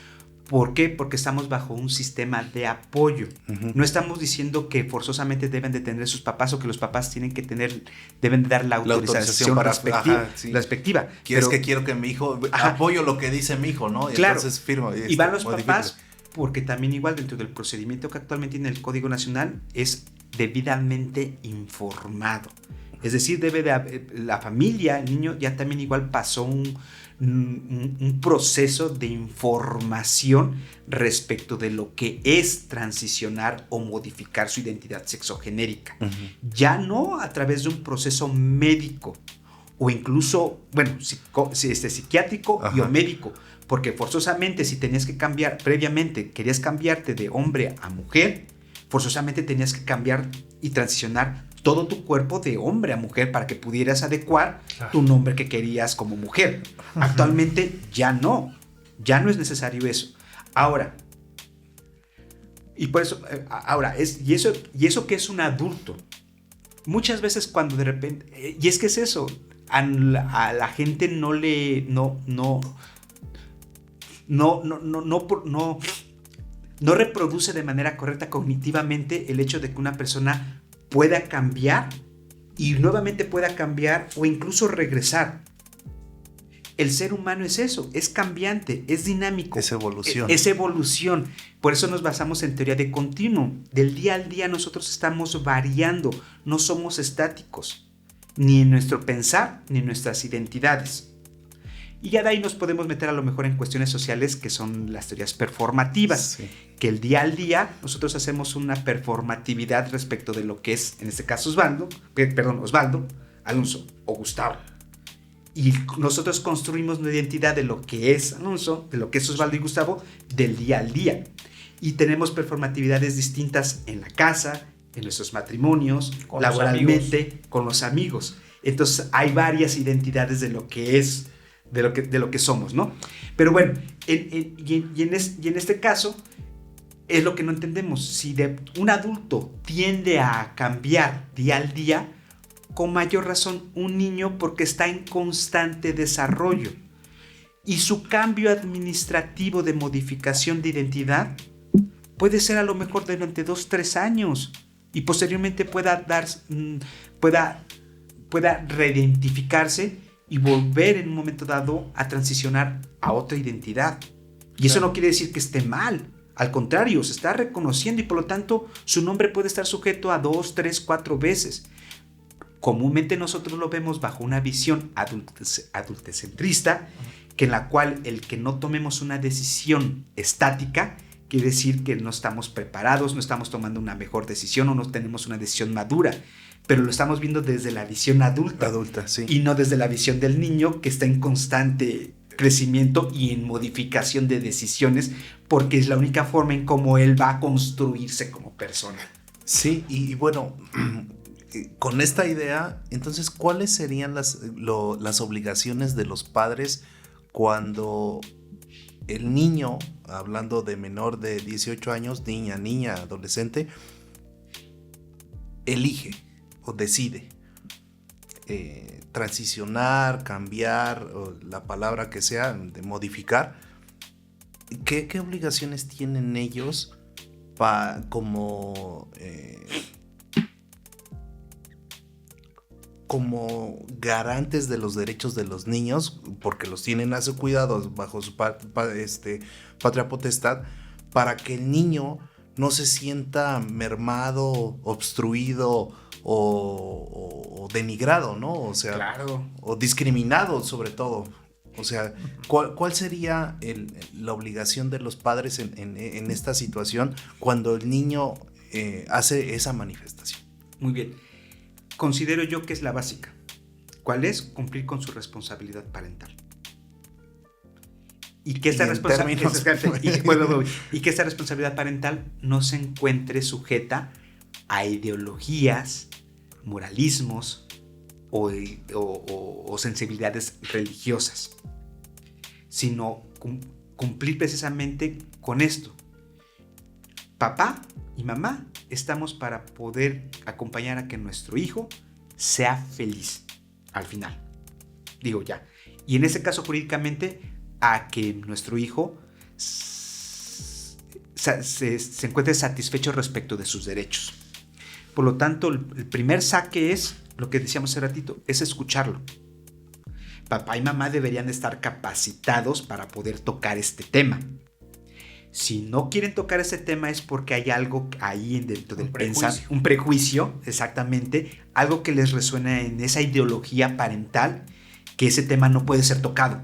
¿Por qué? Porque estamos bajo un sistema de apoyo. No estamos diciendo que forzosamente deben de tener sus papás o que los papás deben de dar la autorización respectiva. Quiero que mi hijo, apoyo lo que dice mi hijo, ¿no? Y claro. Entonces firmo. Y van los papás, porque también igual dentro del procedimiento que actualmente tiene el Código Nacional es debidamente informado. Es decir, la familia, el niño ya también igual pasó un proceso de información respecto de lo que es transicionar o modificar su identidad sexogenérica. Ya no a través de un proceso médico o incluso, psiquiátrico y o médico, porque forzosamente si tenías que cambiar, previamente querías cambiarte de hombre a mujer, forzosamente tenías que cambiar y transicionar todo tu cuerpo de hombre a mujer para que pudieras adecuar tu nombre que querías como mujer. Actualmente ya no es necesario eso. Ahora, y por eso, y eso que es un adulto, muchas veces cuando de repente, y es que es eso, a la gente no reproduce de manera correcta cognitivamente el hecho de que una persona pueda cambiar y nuevamente pueda cambiar o incluso regresar. El ser humano es eso, es cambiante, es dinámico. Es evolución. Es evolución. Por eso nos basamos en teoría de continuo. Del día al día nosotros estamos variando, no somos estáticos, ni en nuestro pensar, ni en nuestras identidades. Y ya de ahí nos podemos meter a lo mejor en cuestiones sociales que son las teorías performativas, que el día al día nosotros hacemos una performatividad respecto de lo que es, en este caso Osvaldo, Alonso o Gustavo. Y nosotros construimos una identidad de lo que es Alonso, de lo que es Osvaldo y Gustavo, del día al día. Y tenemos performatividades distintas en la casa, en nuestros matrimonios, con laboralmente, con los amigos. Entonces hay varias identidades de lo que es, de lo que somos, ¿no? Pero bueno, en este caso es lo que no entendemos. Si un adulto tiende a cambiar día al día, con mayor razón un niño, porque está en constante desarrollo. Y su cambio administrativo de modificación de identidad puede ser a lo mejor durante 2-3 años y posteriormente pueda reidentificarse y volver en un momento dado a transicionar a otra identidad. Y eso no quiere decir que esté mal. Al contrario, se está reconociendo y por lo tanto su nombre puede estar sujeto a 2, 3, 4 veces. Comúnmente nosotros lo vemos bajo una visión adultecentrista, que en la cual el que no tomemos una decisión estática quiere decir que no estamos preparados, no estamos tomando una mejor decisión o no tenemos una decisión madura, pero lo estamos viendo desde la visión adulta, sí. Y no desde la visión del niño que está en constante crecimiento y en modificación de decisiones, porque es la única forma en cómo él va a construirse como persona. Sí, y bueno, con esta idea, entonces, ¿cuáles serían las obligaciones de los padres cuando el niño, hablando de menor de 18 años, niña, adolescente, elige o decide transicionar, cambiar, o la palabra que sea, de modificar? ¿Qué obligaciones tienen ellos como garantes de los derechos de los niños, porque los tienen a su cuidado bajo su patria potestad, para que el niño no se sienta mermado, obstruido o denigrado, ¿no? O sea, claro. O discriminado sobre todo. O sea, ¿cuál sería la obligación de los padres en esta situación cuando el niño hace esa manifestación? Muy bien. Considero yo que es la básica. ¿Cuál es? Cumplir con su responsabilidad parental. Y que esta responsabilidad parental no se encuentre sujeta a ideologías, moralismos o sensibilidades religiosas, sino cumplir precisamente con esto. Papá y mamá estamos para poder acompañar a que nuestro hijo sea feliz al final. Digo ya. Y en ese caso jurídicamente a que nuestro hijo se encuentre satisfecho respecto de sus derechos. Por lo tanto, el primer saque es lo que decíamos hace ratito, es escucharlo. Papá y mamá deberían estar capacitados para poder tocar este tema. Si no quieren tocar ese tema es porque hay algo ahí dentro del pensamiento, un prejuicio, exactamente, algo que les resuena en esa ideología parental, que ese tema no puede ser tocado.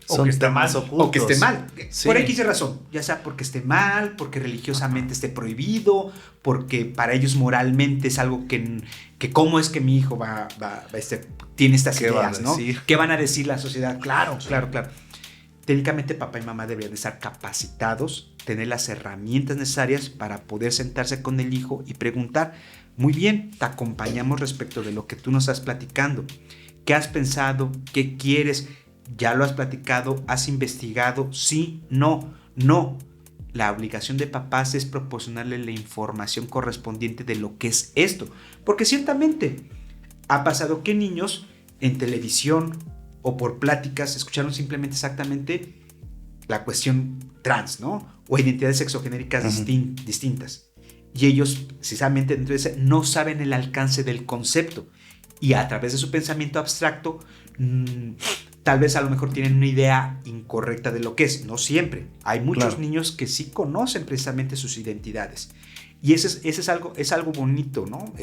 O que esté mal. O que esté mal. Sí. Por X razón. Ya sea porque esté mal, porque religiosamente esté prohibido, porque para ellos moralmente es algo que cómo es que mi hijo tiene estas ideas, ¿no? ¿Qué van a decir la sociedad? Claro. Técnicamente papá y mamá deberían estar capacitados, tener las herramientas necesarias para poder sentarse con el hijo y preguntar, muy bien, te acompañamos respecto de lo que tú nos estás platicando. ¿Qué has pensado? ¿Qué quieres? ¿Ya lo has platicado? ¿Has investigado? Sí, no. La obligación de papás es proporcionarle la información correspondiente de lo que es esto. Porque ciertamente ha pasado que niños en televisión o por pláticas escucharon simplemente exactamente la cuestión trans, ¿no? O identidades sexogenéricas distintas. Y ellos, precisamente dentro de ese, no saben el alcance del concepto. Y a través de su pensamiento abstracto, tal vez a lo mejor tienen una idea incorrecta de lo que es. No siempre. Hay muchos niños que sí conocen precisamente sus identidades. Y ese es algo bonito, ¿no?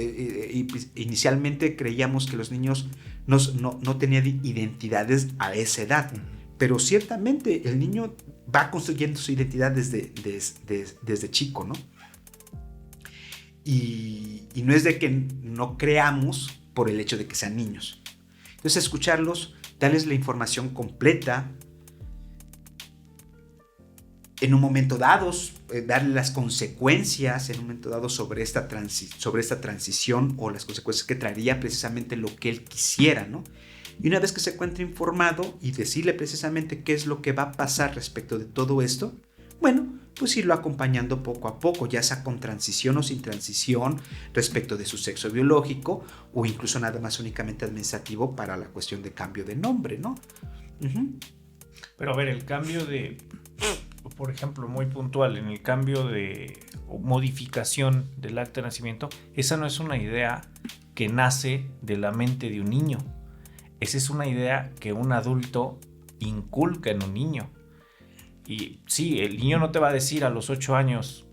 Inicialmente creíamos que los niños no tenían identidades a esa edad. Pero ciertamente el niño va construyendo su identidad desde chico, ¿no? Y no es de que no creamos por el hecho de que sean niños. Entonces escucharlos, darles la información completa, en un momento dado, darle las consecuencias en un momento dado sobre esta transición o las consecuencias que traería precisamente lo que él quisiera, ¿no? Y una vez que se encuentre informado y decirle precisamente qué es lo que va a pasar respecto de todo esto, bueno, pues irlo acompañando poco a poco, ya sea con transición o sin transición respecto de su sexo biológico o incluso nada más únicamente administrativo para la cuestión de cambio de nombre, ¿no? Pero a ver, el cambio de, por ejemplo, muy puntual, en el cambio de modificación del acta de nacimiento, esa no es una idea que nace de la mente de un niño. Esa es una idea que un adulto inculca en un niño. Y sí, el niño no te va a decir a los 8 años,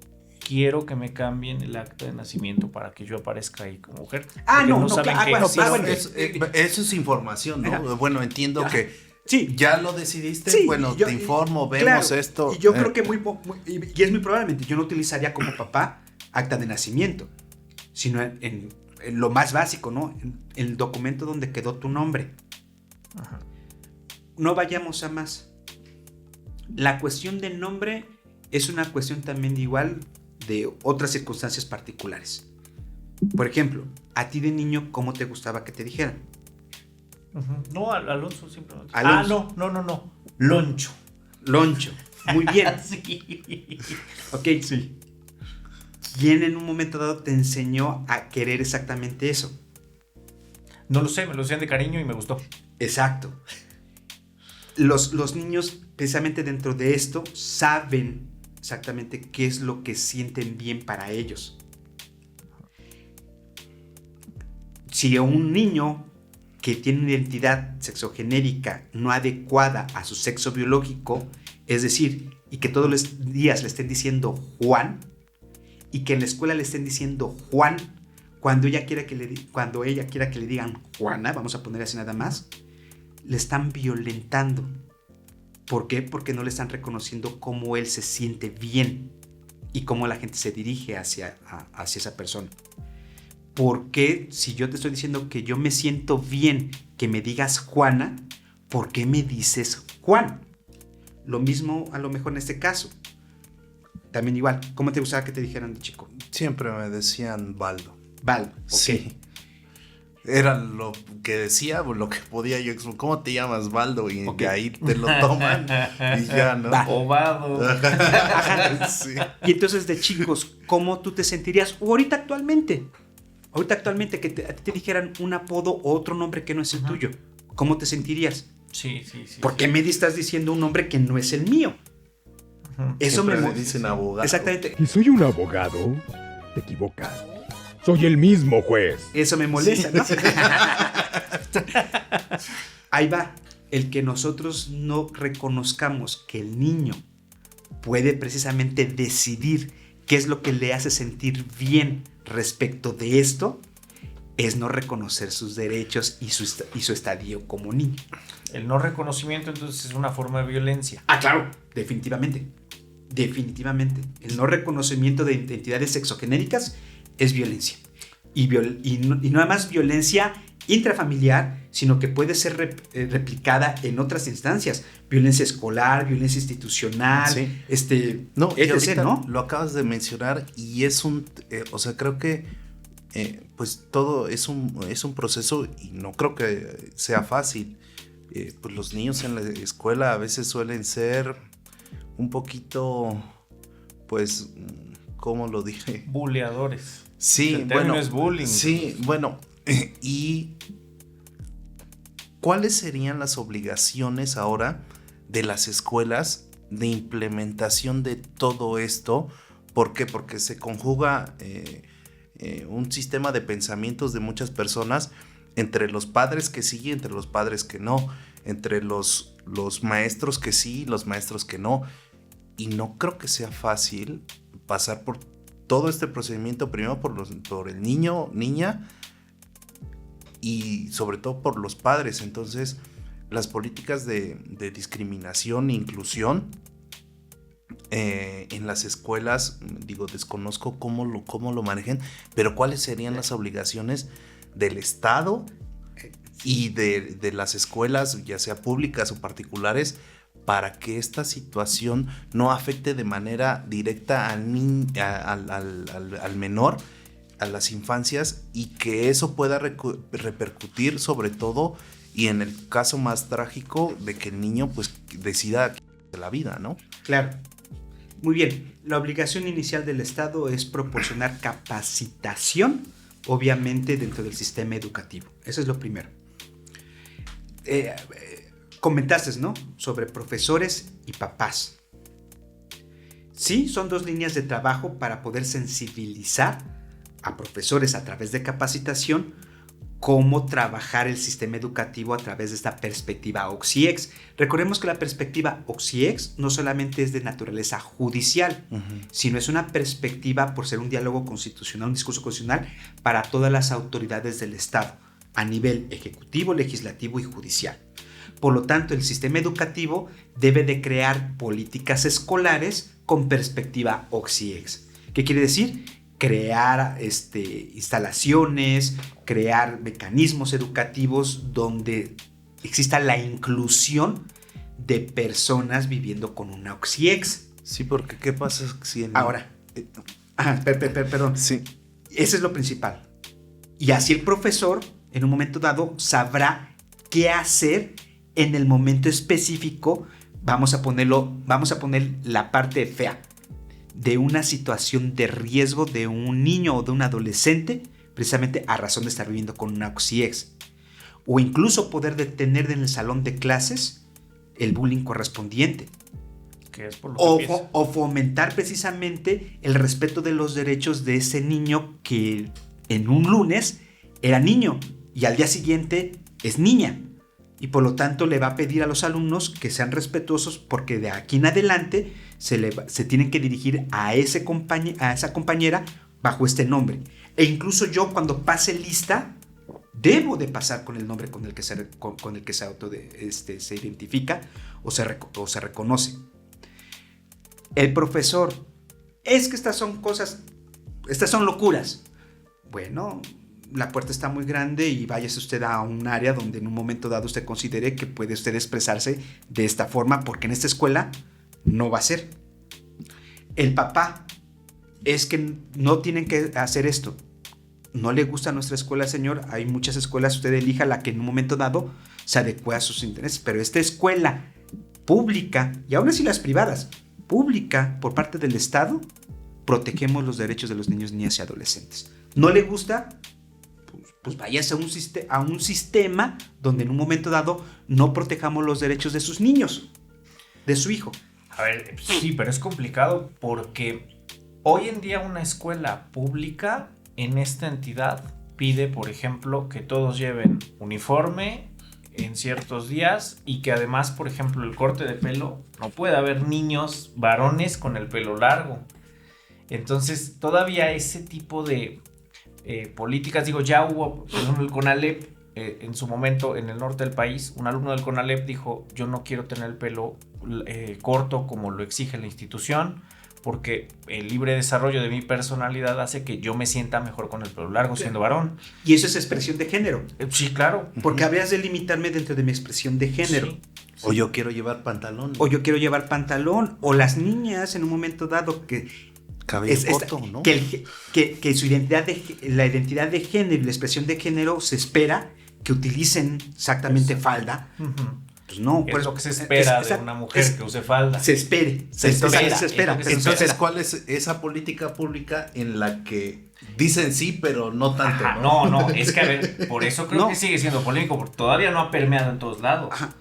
quiero que me cambien el acta de nacimiento para que yo aparezca ahí como mujer. No, saben claro, qué bueno, existe. Eso es información, ¿no? Ajá. Bueno, entiendo Ajá. que Sí. ya lo decidiste, Sí, bueno, yo- te informo, claro, vemos esto. Y yo creo que y es muy probablemente, yo no utilizaría como papá acta de nacimiento, sino en lo más básico, ¿no? En el documento donde quedó tu nombre. Ajá. No vayamos a más. La cuestión del nombre es una cuestión también de igual de otras circunstancias particulares. Por ejemplo, a ti de niño, ¿cómo te gustaba que te dijeran? Ujú. No, Alonso simplemente. Alonso. No. Loncho. Loncho. Muy bien. Sí. Ok. Sí. ¿Quién en un momento dado te enseñó a querer exactamente eso? No lo sé, me lo decían de cariño y me gustó. Exacto. Los niños, precisamente dentro de esto, saben exactamente qué es lo que sienten bien para ellos. Si un niño que tiene una identidad sexogenérica no adecuada a su sexo biológico, es decir, y que todos los días le estén diciendo Juan, y que en la escuela le estén diciendo Juan, cuando ella quiera que le digan Juana, vamos a poner así nada más, le están violentando. ¿Por qué? Porque no le están reconociendo cómo él se siente bien y cómo la gente se dirige hacia esa persona. ¿Por qué si yo te estoy diciendo que yo me siento bien que me digas Juana, por qué me dices Juan? Lo mismo a lo mejor en este caso. También igual, ¿cómo te gustaba que te dijeran de chico? Siempre me decían Baldo. Baldo, ok. Sí. Era lo que decía, lo que podía yo. ¿Cómo te llamas, Baldo? Y Ok. de ahí te lo toman y ya, ¿no? Va. Ovado. Ajá. Sí. Y entonces de chicos, ¿cómo tú te sentirías? O ahorita actualmente que a ti te dijeran un apodo o otro nombre que no es el tuyo, ¿cómo te sentirías? Sí. ¿Por qué me estás diciendo un nombre que no es el mío? Ujú. Eso Siempre me me dicen abogado. Exactamente. ¿Y soy un abogado? Te equivocas. Soy el mismo juez. Eso me molesta, ¿no? Ahí va. El que nosotros no reconozcamos que el niño puede precisamente decidir qué es lo que le hace sentir bien respecto de esto, es no reconocer sus derechos y su estadio como niño. El no reconocimiento entonces es una forma de violencia. Ah, claro, definitivamente. Definitivamente. El no reconocimiento de identidades sexogenéricas es violencia. Y no nada más violencia intrafamiliar, sino que puede ser replicada en otras instancias. Violencia escolar, violencia institucional, Sí. No, y etc., ahorita ¿no? lo acabas de mencionar y es o sea, creo que pues todo es un proceso y no creo que sea fácil. Pues los niños en la escuela a veces suelen ser un poquito, pues, ¿cómo lo dije? Buleadores. Sí, El término bueno, es bullying. Sí, bueno, y ¿cuáles serían las obligaciones ahora de las escuelas de implementación de todo esto? ¿Por qué? Porque se conjuga un sistema de pensamientos de muchas personas entre los padres que sí y entre los padres que no, entre los maestros que sí y los maestros que no. Y no creo que sea fácil pasar por todo este procedimiento, primero por el niño, niña, y sobre todo por los padres. Entonces, las políticas de discriminación e inclusión en las escuelas, digo, desconozco cómo lo manejen, pero cuáles serían las obligaciones del Estado y de las escuelas, ya sea públicas o particulares, para que esta situación no afecte de manera directa al menor, a las infancias, y que eso pueda repercutir sobre todo, y en el caso más trágico, de que el niño pues decida de la vida, ¿no? Claro. Muy bien. La obligación inicial del Estado es proporcionar capacitación, obviamente, dentro del sistema educativo. Eso es lo primero. Comentaste, ¿no? Sobre profesores y papás. Sí, son dos líneas de trabajo para poder sensibilizar a profesores a través de capacitación cómo trabajar el sistema educativo a través de esta perspectiva OXIEX. Recordemos que la perspectiva OXIEX no solamente es de naturaleza judicial, sino es una perspectiva, por ser un diálogo constitucional, un discurso constitucional para todas las autoridades del Estado, a nivel ejecutivo, legislativo y judicial. Por lo tanto, el sistema educativo debe de crear políticas escolares con perspectiva OXIEX. ¿Qué quiere decir? Crear instalaciones, crear mecanismos educativos donde exista la inclusión de personas viviendo con una OXIEX. Sí, porque ¿qué pasa si en... Ahora, perdón. Sí. Eso es lo principal. Y así el profesor, en un momento dado, sabrá qué hacer en el momento específico. Vamos a poner la parte fea de una situación de riesgo de un niño o de un adolescente, precisamente a razón de estar viviendo con una OXIEX. O incluso poder detener en el salón de clases el bullying correspondiente. Que es por lo o fomentar precisamente el respeto de los derechos de ese niño que en un lunes era niño y al día siguiente es niña. Y por lo tanto le va a pedir a los alumnos que sean respetuosos, porque de aquí en adelante se tienen que dirigir a esa compañera bajo este nombre. E incluso yo, cuando pase lista, debo de pasar con el nombre con el que se identifica o se reconoce. El profesor, es que estas son locuras. Bueno, la puerta está muy grande y váyase usted a un área donde en un momento dado usted considere que puede usted expresarse de esta forma, porque en esta escuela no va a ser. El papá, es que no tienen que hacer esto. No le gusta nuestra escuela, señor. Hay muchas escuelas, usted elija la que en un momento dado se adecue a sus intereses. Pero esta escuela pública, y aún así las privadas, pública por parte del Estado, protegemos los derechos de los niños, niñas y adolescentes. ¿No le gusta? Pues váyase a un sistema donde en un momento dado no protejamos los derechos de sus niños, de su hijo. A ver, sí, pero es complicado porque hoy en día una escuela pública en esta entidad pide, por ejemplo, que todos lleven uniforme en ciertos días y que además, por ejemplo, el corte de pelo, no puede haber niños varones con el pelo largo. Entonces, todavía ese tipo de políticas, ya hubo, por ejemplo, el CONALEP, en su momento en el norte del país, un alumno del CONALEP dijo: yo no quiero tener el pelo corto como lo exige la institución, porque el libre desarrollo de mi personalidad hace que yo me sienta mejor con el pelo largo siendo varón. Y eso es expresión de género. Sí, claro. Porque habrías de limitarme dentro de mi expresión de género. Sí. O yo quiero llevar pantalón. O las niñas en un momento dado que cabello corto, ¿no? Que la identidad de género y la expresión de género se espera que utilicen exactamente falda. Pues no, es lo que se espera de una mujer que use falda. Se espera. Entonces, ¿cuál es esa política pública en la que dicen sí, pero no tanto? Ajá, no, es que a ver, por eso creo que sigue siendo polémico, porque todavía no ha permeado en todos lados. Ajá.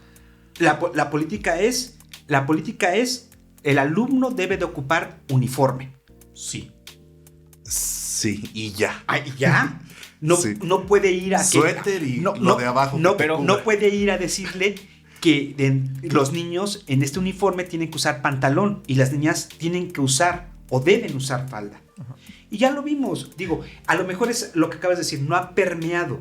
La política es, el alumno debe de ocupar uniforme. Sí. Sí, y ya. ¿Y ya? No puede ir a... Suéter y lo de abajo. No puede ir a decirle que los niños en este uniforme tienen que usar pantalón y las niñas tienen que usar o deben usar falda. Uh-huh. Y ya lo vimos. Digo, a lo mejor es lo que acabas de decir, no ha permeado.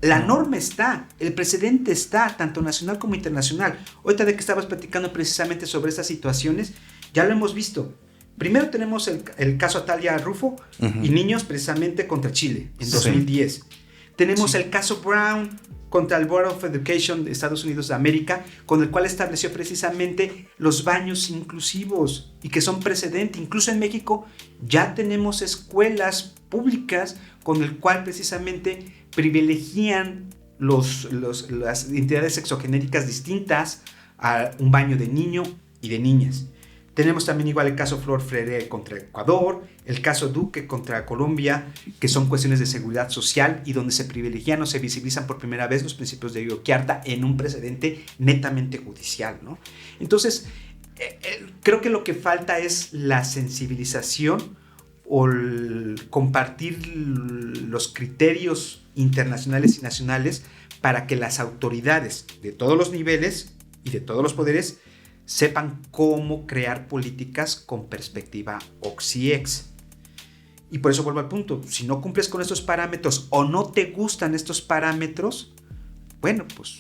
La norma está, el precedente está, tanto nacional como internacional. Ahorita de que estabas platicando precisamente sobre estas situaciones, ya lo hemos visto. Primero tenemos el caso Atalia Rufo y niños precisamente contra Chile en 2010. Tenemos el caso Brown contra el Board of Education de Estados Unidos de América, con el cual estableció precisamente los baños inclusivos y que son precedente. Incluso en México ya tenemos escuelas públicas con el cual precisamente privilegian las identidades sexogenéricas distintas a un baño de niño y de niñas. Tenemos también igual el caso Flor Freire contra Ecuador, el caso Duque contra Colombia, que son cuestiones de seguridad social y donde se privilegian o se visibilizan por primera vez los principios de Yoquiarta en un precedente netamente judicial, ¿no? Entonces, creo que lo que falta es la sensibilización o compartir los criterios internacionales y nacionales para que las autoridades de todos los niveles y de todos los poderes sepan cómo crear políticas con perspectiva OXY-EX. Y por eso vuelvo al punto, si no cumples con estos parámetros o no te gustan estos parámetros, bueno, pues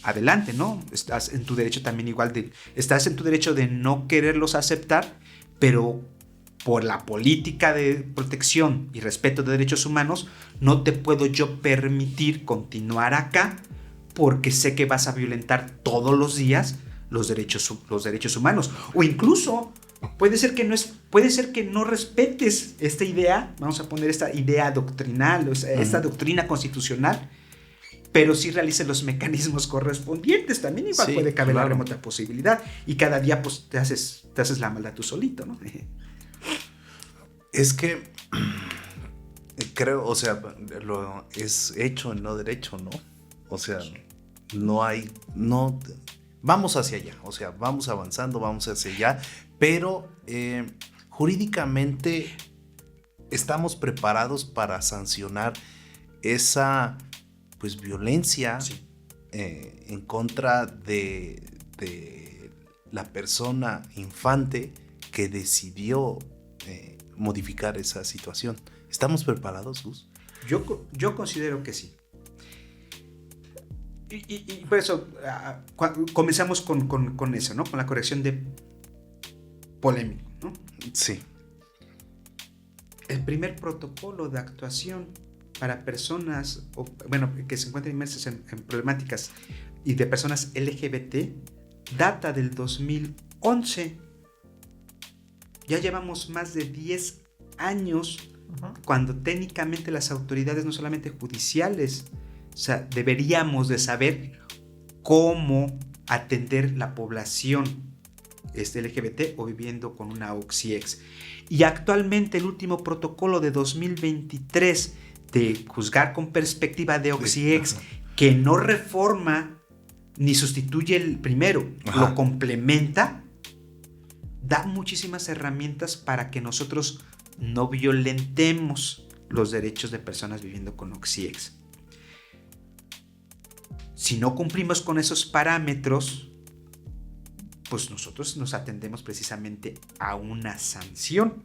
adelante, ¿no? Estás en tu derecho también estás en tu derecho de no quererlos aceptar, pero por la política de protección y respeto de derechos humanos, no te puedo yo permitir continuar acá porque sé que vas a violentar todos los días los derechos humanos. O incluso puede ser que no respetes esta idea, vamos a poner esta idea doctrinal, o sea, esta doctrina constitucional, pero sí realices los mecanismos correspondientes. También igual puede caber la remota posibilidad. Y cada día pues te haces la maldad tú solito, ¿no? Es que creo, o sea, lo es hecho en no derecho, ¿no? O sea, vamos hacia allá, o sea, vamos avanzando, vamos hacia allá, pero jurídicamente estamos preparados para sancionar esa, pues, violencia en contra de la persona infante que decidió modificar esa situación. ¿Estamos preparados, Gus? Yo considero que sí. Y por eso comenzamos con eso, ¿no? Con la corrección de polémico, ¿no? Sí. El primer protocolo de actuación para personas, que se encuentran inmersas en problemáticas y de personas LGBT data del 2011. Ya llevamos más de 10 años cuando técnicamente las autoridades, no solamente judiciales, o sea, deberíamos de saber cómo atender la población LGBT o viviendo con una OXY-EX. Y actualmente el último protocolo de 2023 de juzgar con perspectiva de OXY-EX, que no reforma ni sustituye el primero, lo complementa, da muchísimas herramientas para que nosotros no violentemos los derechos de personas viviendo con OXY-EX. Si no cumplimos con esos parámetros, pues nosotros nos atendemos precisamente a una sanción,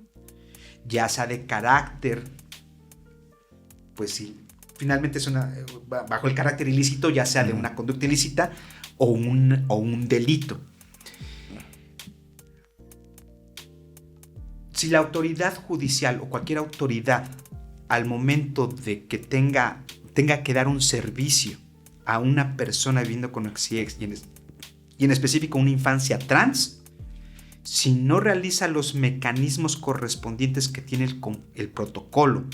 ya sea de carácter, pues sí, finalmente es bajo el carácter ilícito, ya sea de una conducta ilícita o un delito. Si la autoridad judicial o cualquier autoridad al momento de que tenga que dar un servicio a una persona viviendo con OXY-EX y en específico una infancia trans, si no realiza los mecanismos correspondientes que tiene el protocolo,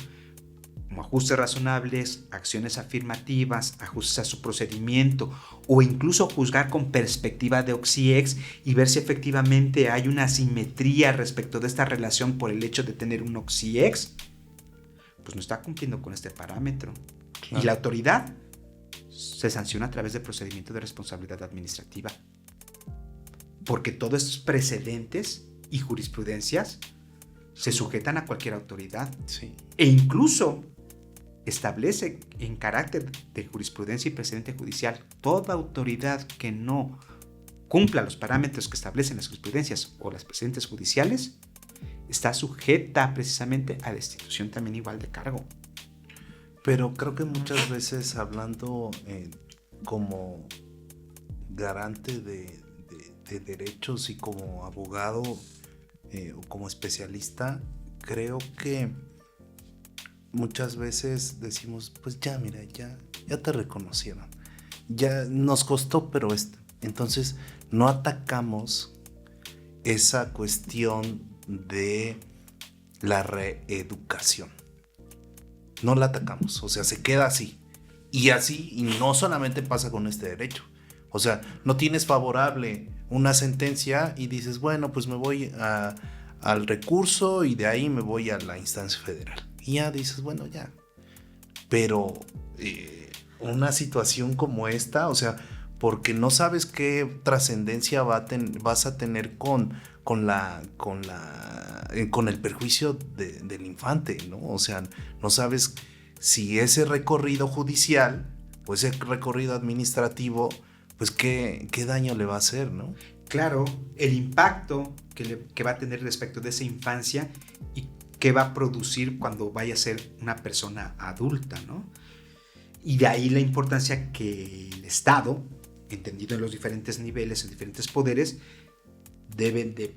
como ajustes razonables, acciones afirmativas, ajustes a su procedimiento o incluso juzgar con perspectiva de OXY-EX y ver si efectivamente hay una asimetría respecto de esta relación por el hecho de tener un OXY-EX, pues no está cumpliendo con este parámetro. Claro. Y la autoridad se sanciona a través del procedimiento de responsabilidad administrativa. Porque todos estos precedentes y jurisprudencias se sujetan a cualquier autoridad. Sí. E incluso establece en carácter de jurisprudencia y precedente judicial, toda autoridad que no cumpla los parámetros que establecen las jurisprudencias o las precedentes judiciales está sujeta precisamente a destitución también igual de cargo. Pero creo que muchas veces hablando como garante de derechos y como abogado o como especialista, creo que muchas veces decimos, pues ya mira, ya te reconocieron, ya nos costó, pero entonces no atacamos esa cuestión de la reeducación. No la atacamos, o sea, se queda así. Y no solamente pasa con este derecho. O sea, no tienes favorable una sentencia y dices, bueno, pues me voy al recurso y de ahí me voy a la instancia federal. Y ya dices, bueno, ya. Pero una situación como esta, o sea, porque no sabes qué trascendencia vas a tener con el perjuicio del infante, ¿no? O sea, no sabes si ese recorrido judicial o ese recorrido administrativo, pues qué daño le va a hacer, ¿no? Claro, el impacto que va a tener respecto de esa infancia y qué va a producir cuando vaya a ser una persona adulta, ¿no? Y de ahí la importancia que el Estado, entendido en los diferentes niveles, en diferentes poderes, deben de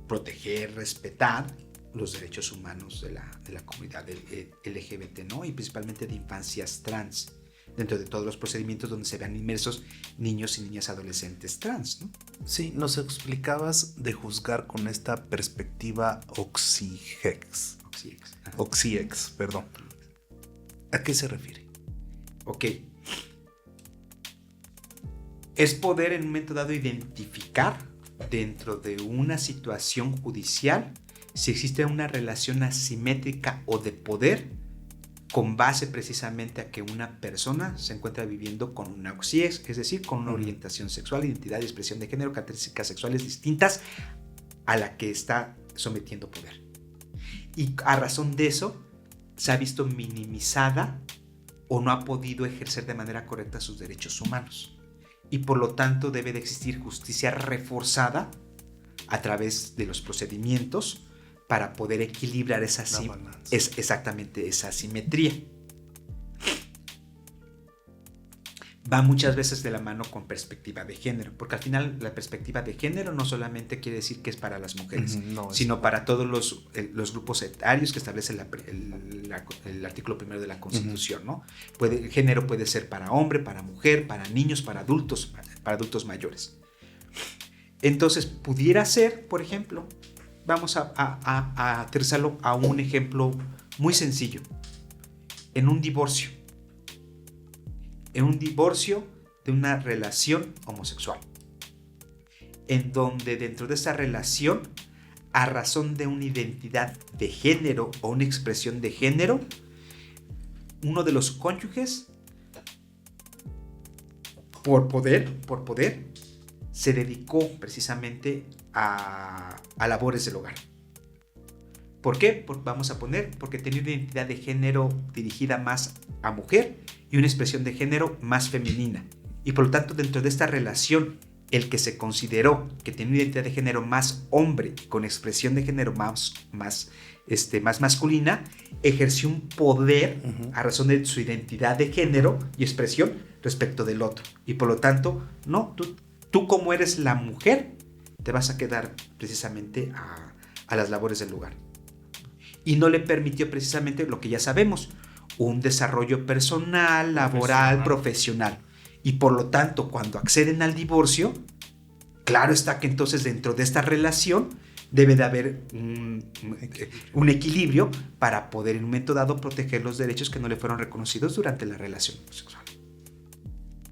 proteger, respetar los derechos humanos de la comunidad LGBT, ¿no? Y principalmente de infancias trans, dentro de todos los procedimientos donde se vean inmersos niños y niñas adolescentes trans, ¿no? Sí, nos explicabas de juzgar con esta perspectiva Oxiex, perdón. ¿A qué se refiere? Ok. Es poder en un momento dado identificar dentro de una situación judicial si existe una relación asimétrica o de poder con base precisamente a que una persona se encuentra viviendo con una oxiex, es decir, con una orientación sexual, identidad y expresión de género, características sexuales distintas a la que está sometiendo poder. Y a razón de eso se ha visto minimizada o no ha podido ejercer de manera correcta sus derechos humanos. Y por lo tanto debe de existir justicia reforzada a través de los procedimientos para poder equilibrar exactamente esa asimetría. Va muchas veces de la mano con perspectiva de género, porque al final la perspectiva de género no solamente quiere decir que es para las mujeres, sino para todos los grupos etarios que establece el artículo 1 de la Constitución, ¿no? El género puede ser para hombre, para mujer, para niños, para adultos mayores. Entonces, pudiera ser, por ejemplo, vamos a aterrizarlo a un ejemplo muy sencillo. En un divorcio de una relación homosexual, en donde dentro de esa relación, a razón de una identidad de género o una expresión de género, uno de los cónyuges, por poder, se dedicó precisamente a labores del hogar. ¿Por qué? Porque tenía una identidad de género dirigida más a mujer y una expresión de género más femenina. Y por lo tanto, dentro de esta relación, el que se consideró que tenía una identidad de género más hombre y con expresión de género más masculina, ejerció un poder a razón de su identidad de género y expresión respecto del otro. Y por lo tanto, no, tú como eres la mujer, te vas a quedar precisamente a las labores del hogar. Y no le permitió precisamente lo que ya sabemos, un desarrollo personal, laboral, profesional. Y por lo tanto, cuando acceden al divorcio, claro está que entonces dentro de esta relación debe de haber un equilibrio para poder en un momento dado proteger los derechos que no le fueron reconocidos durante la relación sexual.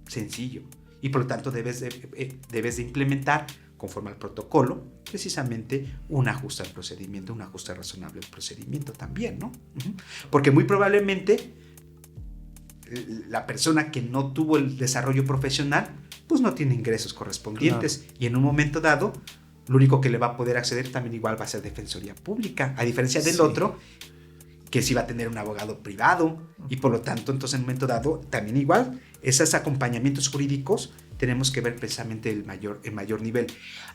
Sencillo. Y por lo tanto debes de implementar, conforme al protocolo, precisamente un ajuste al procedimiento, un ajuste razonable al procedimiento también, ¿no? Porque muy probablemente la persona que no tuvo el desarrollo profesional, pues no tiene ingresos correspondientes. Claro. Y en un momento dado, lo único que le va a poder acceder también igual va a ser Defensoría Pública, a diferencia del otro, que sí va a tener un abogado privado, y por lo tanto, entonces en un momento dado, también igual, esos acompañamientos jurídicos tenemos que ver precisamente el mayor nivel.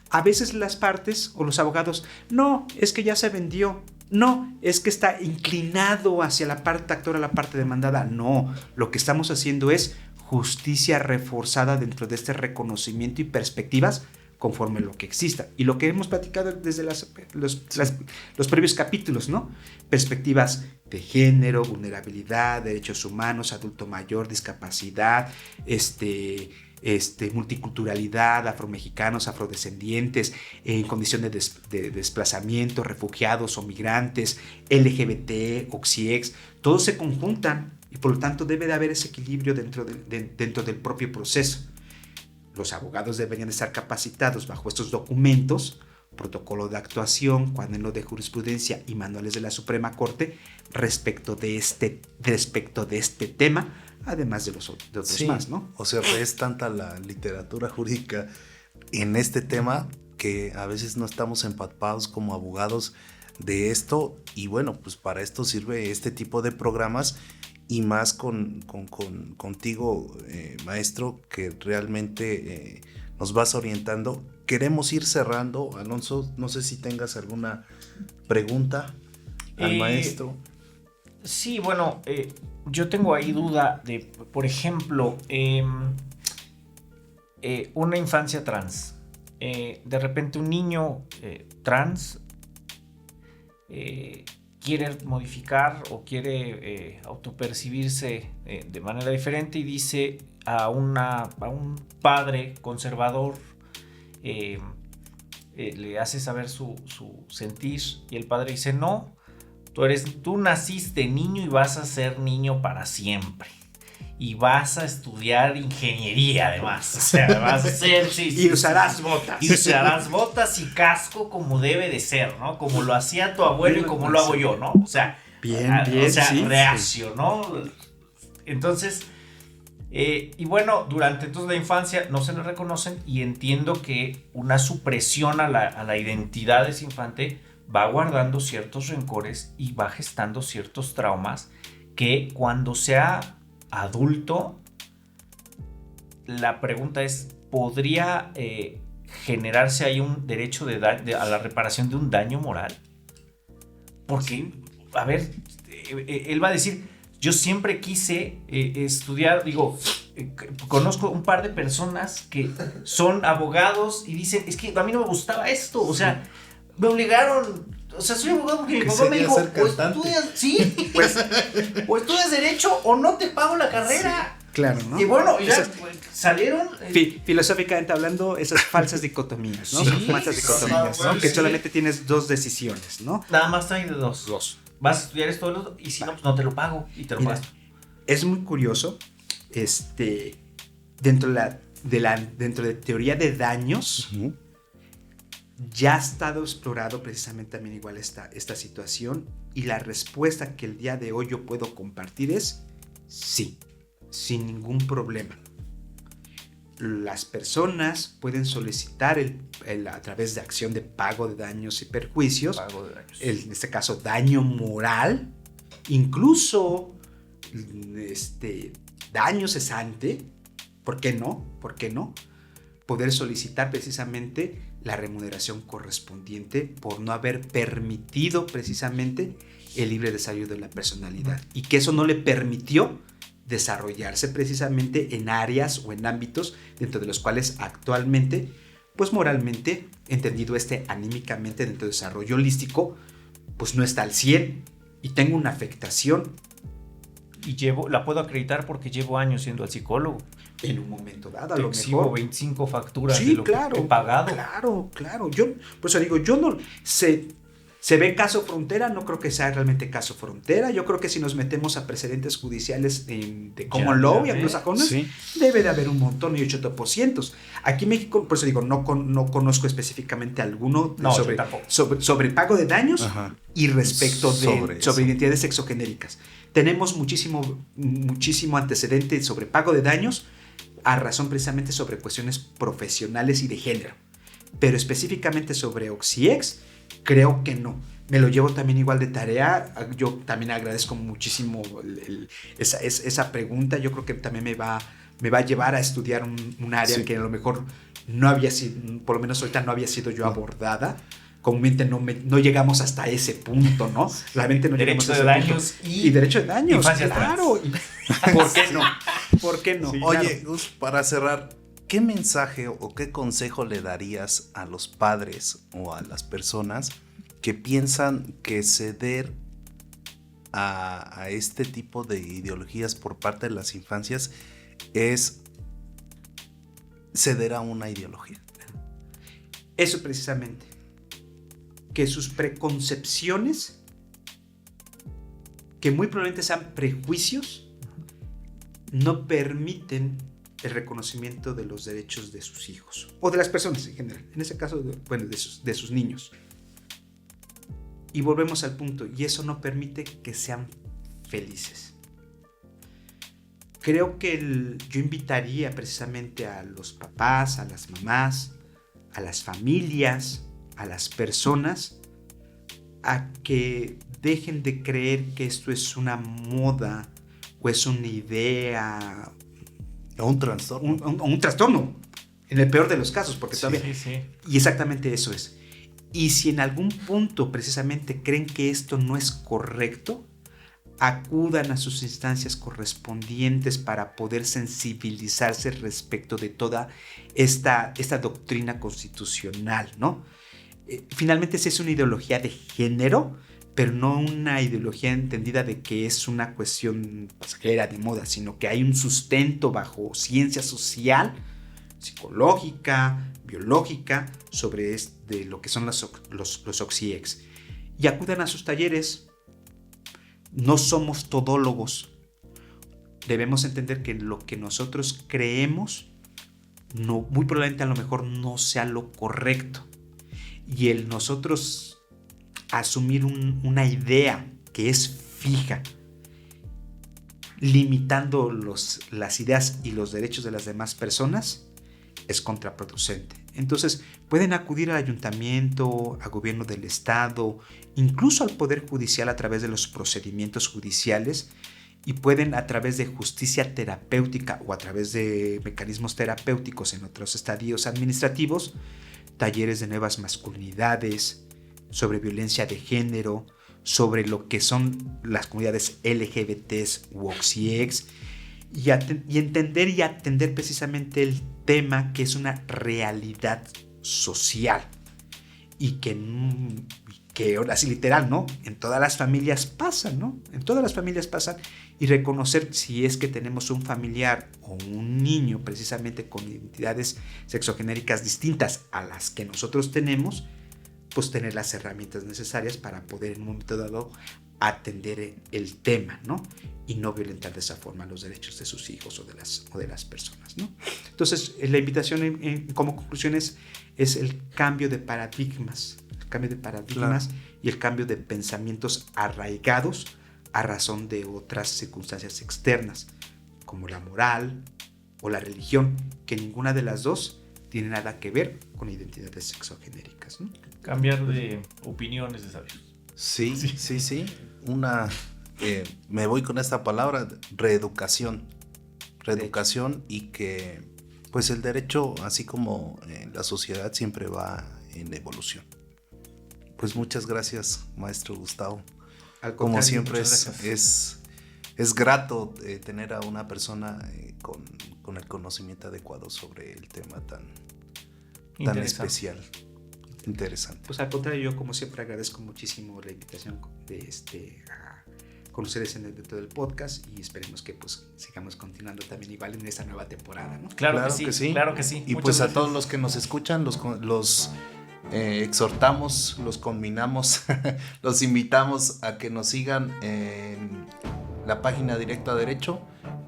A veces las partes o los abogados, no, es que ya se vendió, no, es que está inclinado hacia la parte actora, la parte demandada. No, lo que estamos haciendo es justicia reforzada dentro de este reconocimiento y perspectivas conforme lo que exista. Y lo que hemos platicado desde los previos capítulos, ¿no? Perspectivas de género, vulnerabilidad, derechos humanos, adulto mayor, discapacidad, multiculturalidad, afromexicanos, afrodescendientes, en condición de desplazamiento, refugiados o migrantes, LGBT, oxiex, todos se conjuntan y por lo tanto debe de haber ese equilibrio dentro del propio proceso. Los abogados deberían estar capacitados bajo estos documentos, protocolo de actuación, cuaderno de jurisprudencia y manuales de la Suprema Corte respecto de este tema, además de los otros Sí, más, ¿no? O sea, es tanta la literatura jurídica en este tema que a veces no estamos empapados como abogados de esto, y bueno, pues para esto sirve este tipo de programas, y más contigo, maestro, que realmente nos vas orientando. Queremos ir cerrando. Alonso, no sé si tengas alguna pregunta al maestro. Sí, bueno, yo tengo ahí duda de, por ejemplo, una infancia trans. De repente un niño trans quiere modificar o quiere autopercibirse de manera diferente, y dice a un padre conservador, le hace saber su sentir, y el padre dice: no, tú naciste niño y vas a ser niño para siempre. Y vas a estudiar ingeniería, además. O sea, vas a ser... y usarás botas. Y usarás botas y casco como debe de ser, ¿no? Como lo hacía tu abuelo y como lo hago yo, ¿no? O sea, bien, o sea, sí, reacio, ¿no? Entonces, y bueno, durante entonces la infancia no se le reconocen, y entiendo que una supresión a la identidad de ese infante va guardando ciertos rencores y va gestando ciertos traumas que cuando sea adulto, la pregunta es: ¿podría generarse ahí un derecho a la reparación de un daño moral? Porque, a ver, él va a decir: yo siempre quise estudiar, conozco un par de personas que son abogados y dicen: es que a mí no me gustaba esto, o sea, me obligaron. O sea, soy abogado porque mi papá me dijo: o estudias, ¿sí? o estudias derecho o no te pago la carrera. Sí, claro, ¿no? Y bueno, ya salieron. Filosóficamente hablando, esas falsas dicotomías, ¿no? Sí, Son falsas dicotomías, ¿no? Que solamente tienes dos decisiones, ¿no? Nada más hay de dos. Vas a estudiar esto o lo otro, y si no, pues no te lo pago y te lo pagas. Es muy curioso, dentro de teoría de daños. Uh-huh. Ya ha estado explorado precisamente también igual esta situación, y la respuesta que el día de hoy yo puedo compartir es sí, sin ningún problema. Las personas pueden solicitar a través de acción de pago de daños y perjuicios, en este caso daño moral, incluso daño cesante. ¿Por qué no? Poder solicitar precisamente la remuneración correspondiente por no haber permitido precisamente el libre desarrollo de la personalidad, y que eso no le permitió desarrollarse precisamente en áreas o en ámbitos dentro de los cuales actualmente, pues moralmente, entendido anímicamente dentro del desarrollo holístico, pues no está al 100 y tengo una afectación. Y la puedo acreditar porque llevo años siendo al psicólogo. En un momento dado, a lo exhibo mejor 25 facturas sí, de lo claro, que he pagado. Claro. Yo, por eso digo, yo no... ¿Se ve caso frontera? No creo que sea realmente caso frontera. Yo creo que si nos metemos a precedentes judiciales de common law y anglosajones, sí, debe de haber un montón y 800%. Aquí en México, por eso digo, no conozco específicamente alguno sobre pago de daños. Ajá. Y respecto sobre identidades sexogenéricas. Tenemos muchísimo antecedente sobre pago de daños a razón precisamente sobre cuestiones profesionales y de género. Pero específicamente sobre OxyEx, creo que no. Me lo llevo también igual de tarea. Yo también agradezco muchísimo esa pregunta. Yo creo que también me va a llevar a estudiar un área que a lo mejor no había sido, por lo menos ahorita no había sido yo abordada. Comúnmente no llegamos hasta ese punto, ¿no? Realmente no llegamos a ese daños punto. Y derecho de daños, claro. ¿Por qué no? Sí, oye, Gus, para cerrar, ¿qué mensaje o qué consejo le darías a los padres o a las personas que piensan que ceder a este tipo de ideologías por parte de las infancias es ceder a una ideología? Eso precisamente. Que sus preconcepciones, que muy probablemente sean prejuicios, no permiten el reconocimiento de los derechos de sus hijos o de las personas en general, en ese caso de sus niños. Y volvemos al punto, y eso no permite que sean felices. creo que yo invitaría precisamente a los papás, a las mamás, a las familias, a las personas, a que dejen de creer que esto es una moda o es una idea o un trastorno. Un trastorno, en el peor de los casos, porque todavía... Sí. Y exactamente eso es. Y si en algún punto precisamente creen que esto no es correcto, acudan a sus instancias correspondientes para poder sensibilizarse respecto de toda esta doctrina constitucional, ¿no? Finalmente sí es una ideología de género, pero no una ideología entendida de que es una cuestión pasajera de moda, sino que hay un sustento bajo ciencia social, psicológica, biológica, sobre de lo que son los OXIEX. Y acudan a sus talleres. No somos todólogos. Debemos entender que lo que nosotros creemos, muy probablemente a lo mejor no sea lo correcto. Y el nosotros asumir una idea que es fija, limitando las ideas y los derechos de las demás personas, es contraproducente. Entonces pueden acudir al ayuntamiento, al gobierno del estado, incluso al poder judicial a través de los procedimientos judiciales, y pueden a través de justicia terapéutica o a través de mecanismos terapéuticos en otros estadios administrativos, talleres de nuevas masculinidades, sobre violencia de género, sobre lo que son las comunidades LGBTs u OXIEX, y entender y atender precisamente el tema que es una realidad social y que ahora sí literal, ¿no? En todas las familias pasan, ¿no? En todas las familias pasan, y reconocer si es que tenemos un familiar o un niño precisamente con identidades sexogenéricas distintas a las que nosotros tenemos, pues tener las herramientas necesarias para poder en un momento dado atender el tema, ¿no? Y no violentar de esa forma los derechos de sus hijos o de las personas, ¿no? Entonces, la invitación como conclusión es el cambio de paradigmas, claro, y el cambio de pensamientos arraigados a razón de otras circunstancias externas, como la moral o la religión, que ninguna de las dos tiene nada que ver con identidades sexogenéricas, ¿no? Cambiar de opiniones de sabios. Sí. Me voy con esta palabra, reeducación, y que pues el derecho, así como la sociedad, siempre va en evolución. Pues muchas gracias, maestro Gustavo. Como siempre es grato tener a una persona con el conocimiento adecuado sobre el tema tan especial. Interesante. Pues al contrario, yo como siempre agradezco muchísimo la invitación a conocerles dentro del podcast, y esperemos que pues sigamos continuando también igual en esta nueva temporada, ¿no? Claro que sí. Y muchas pues gracias. A todos los que nos escuchan los exhortamos, los conminamos, los invitamos a que nos sigan en la página Directo a Derecho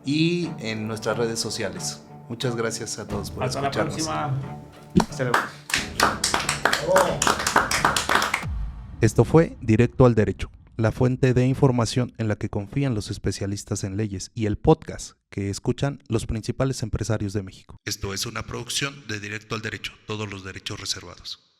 y en nuestras redes sociales. Muchas gracias a todos por escucharnos. Hasta la próxima. Hasta luego. Esto fue Directo al Derecho, la fuente de información en la que confían los especialistas en leyes, y el podcast que escuchan los principales empresarios de México. Esto es una producción de Directo al Derecho, todos los derechos reservados.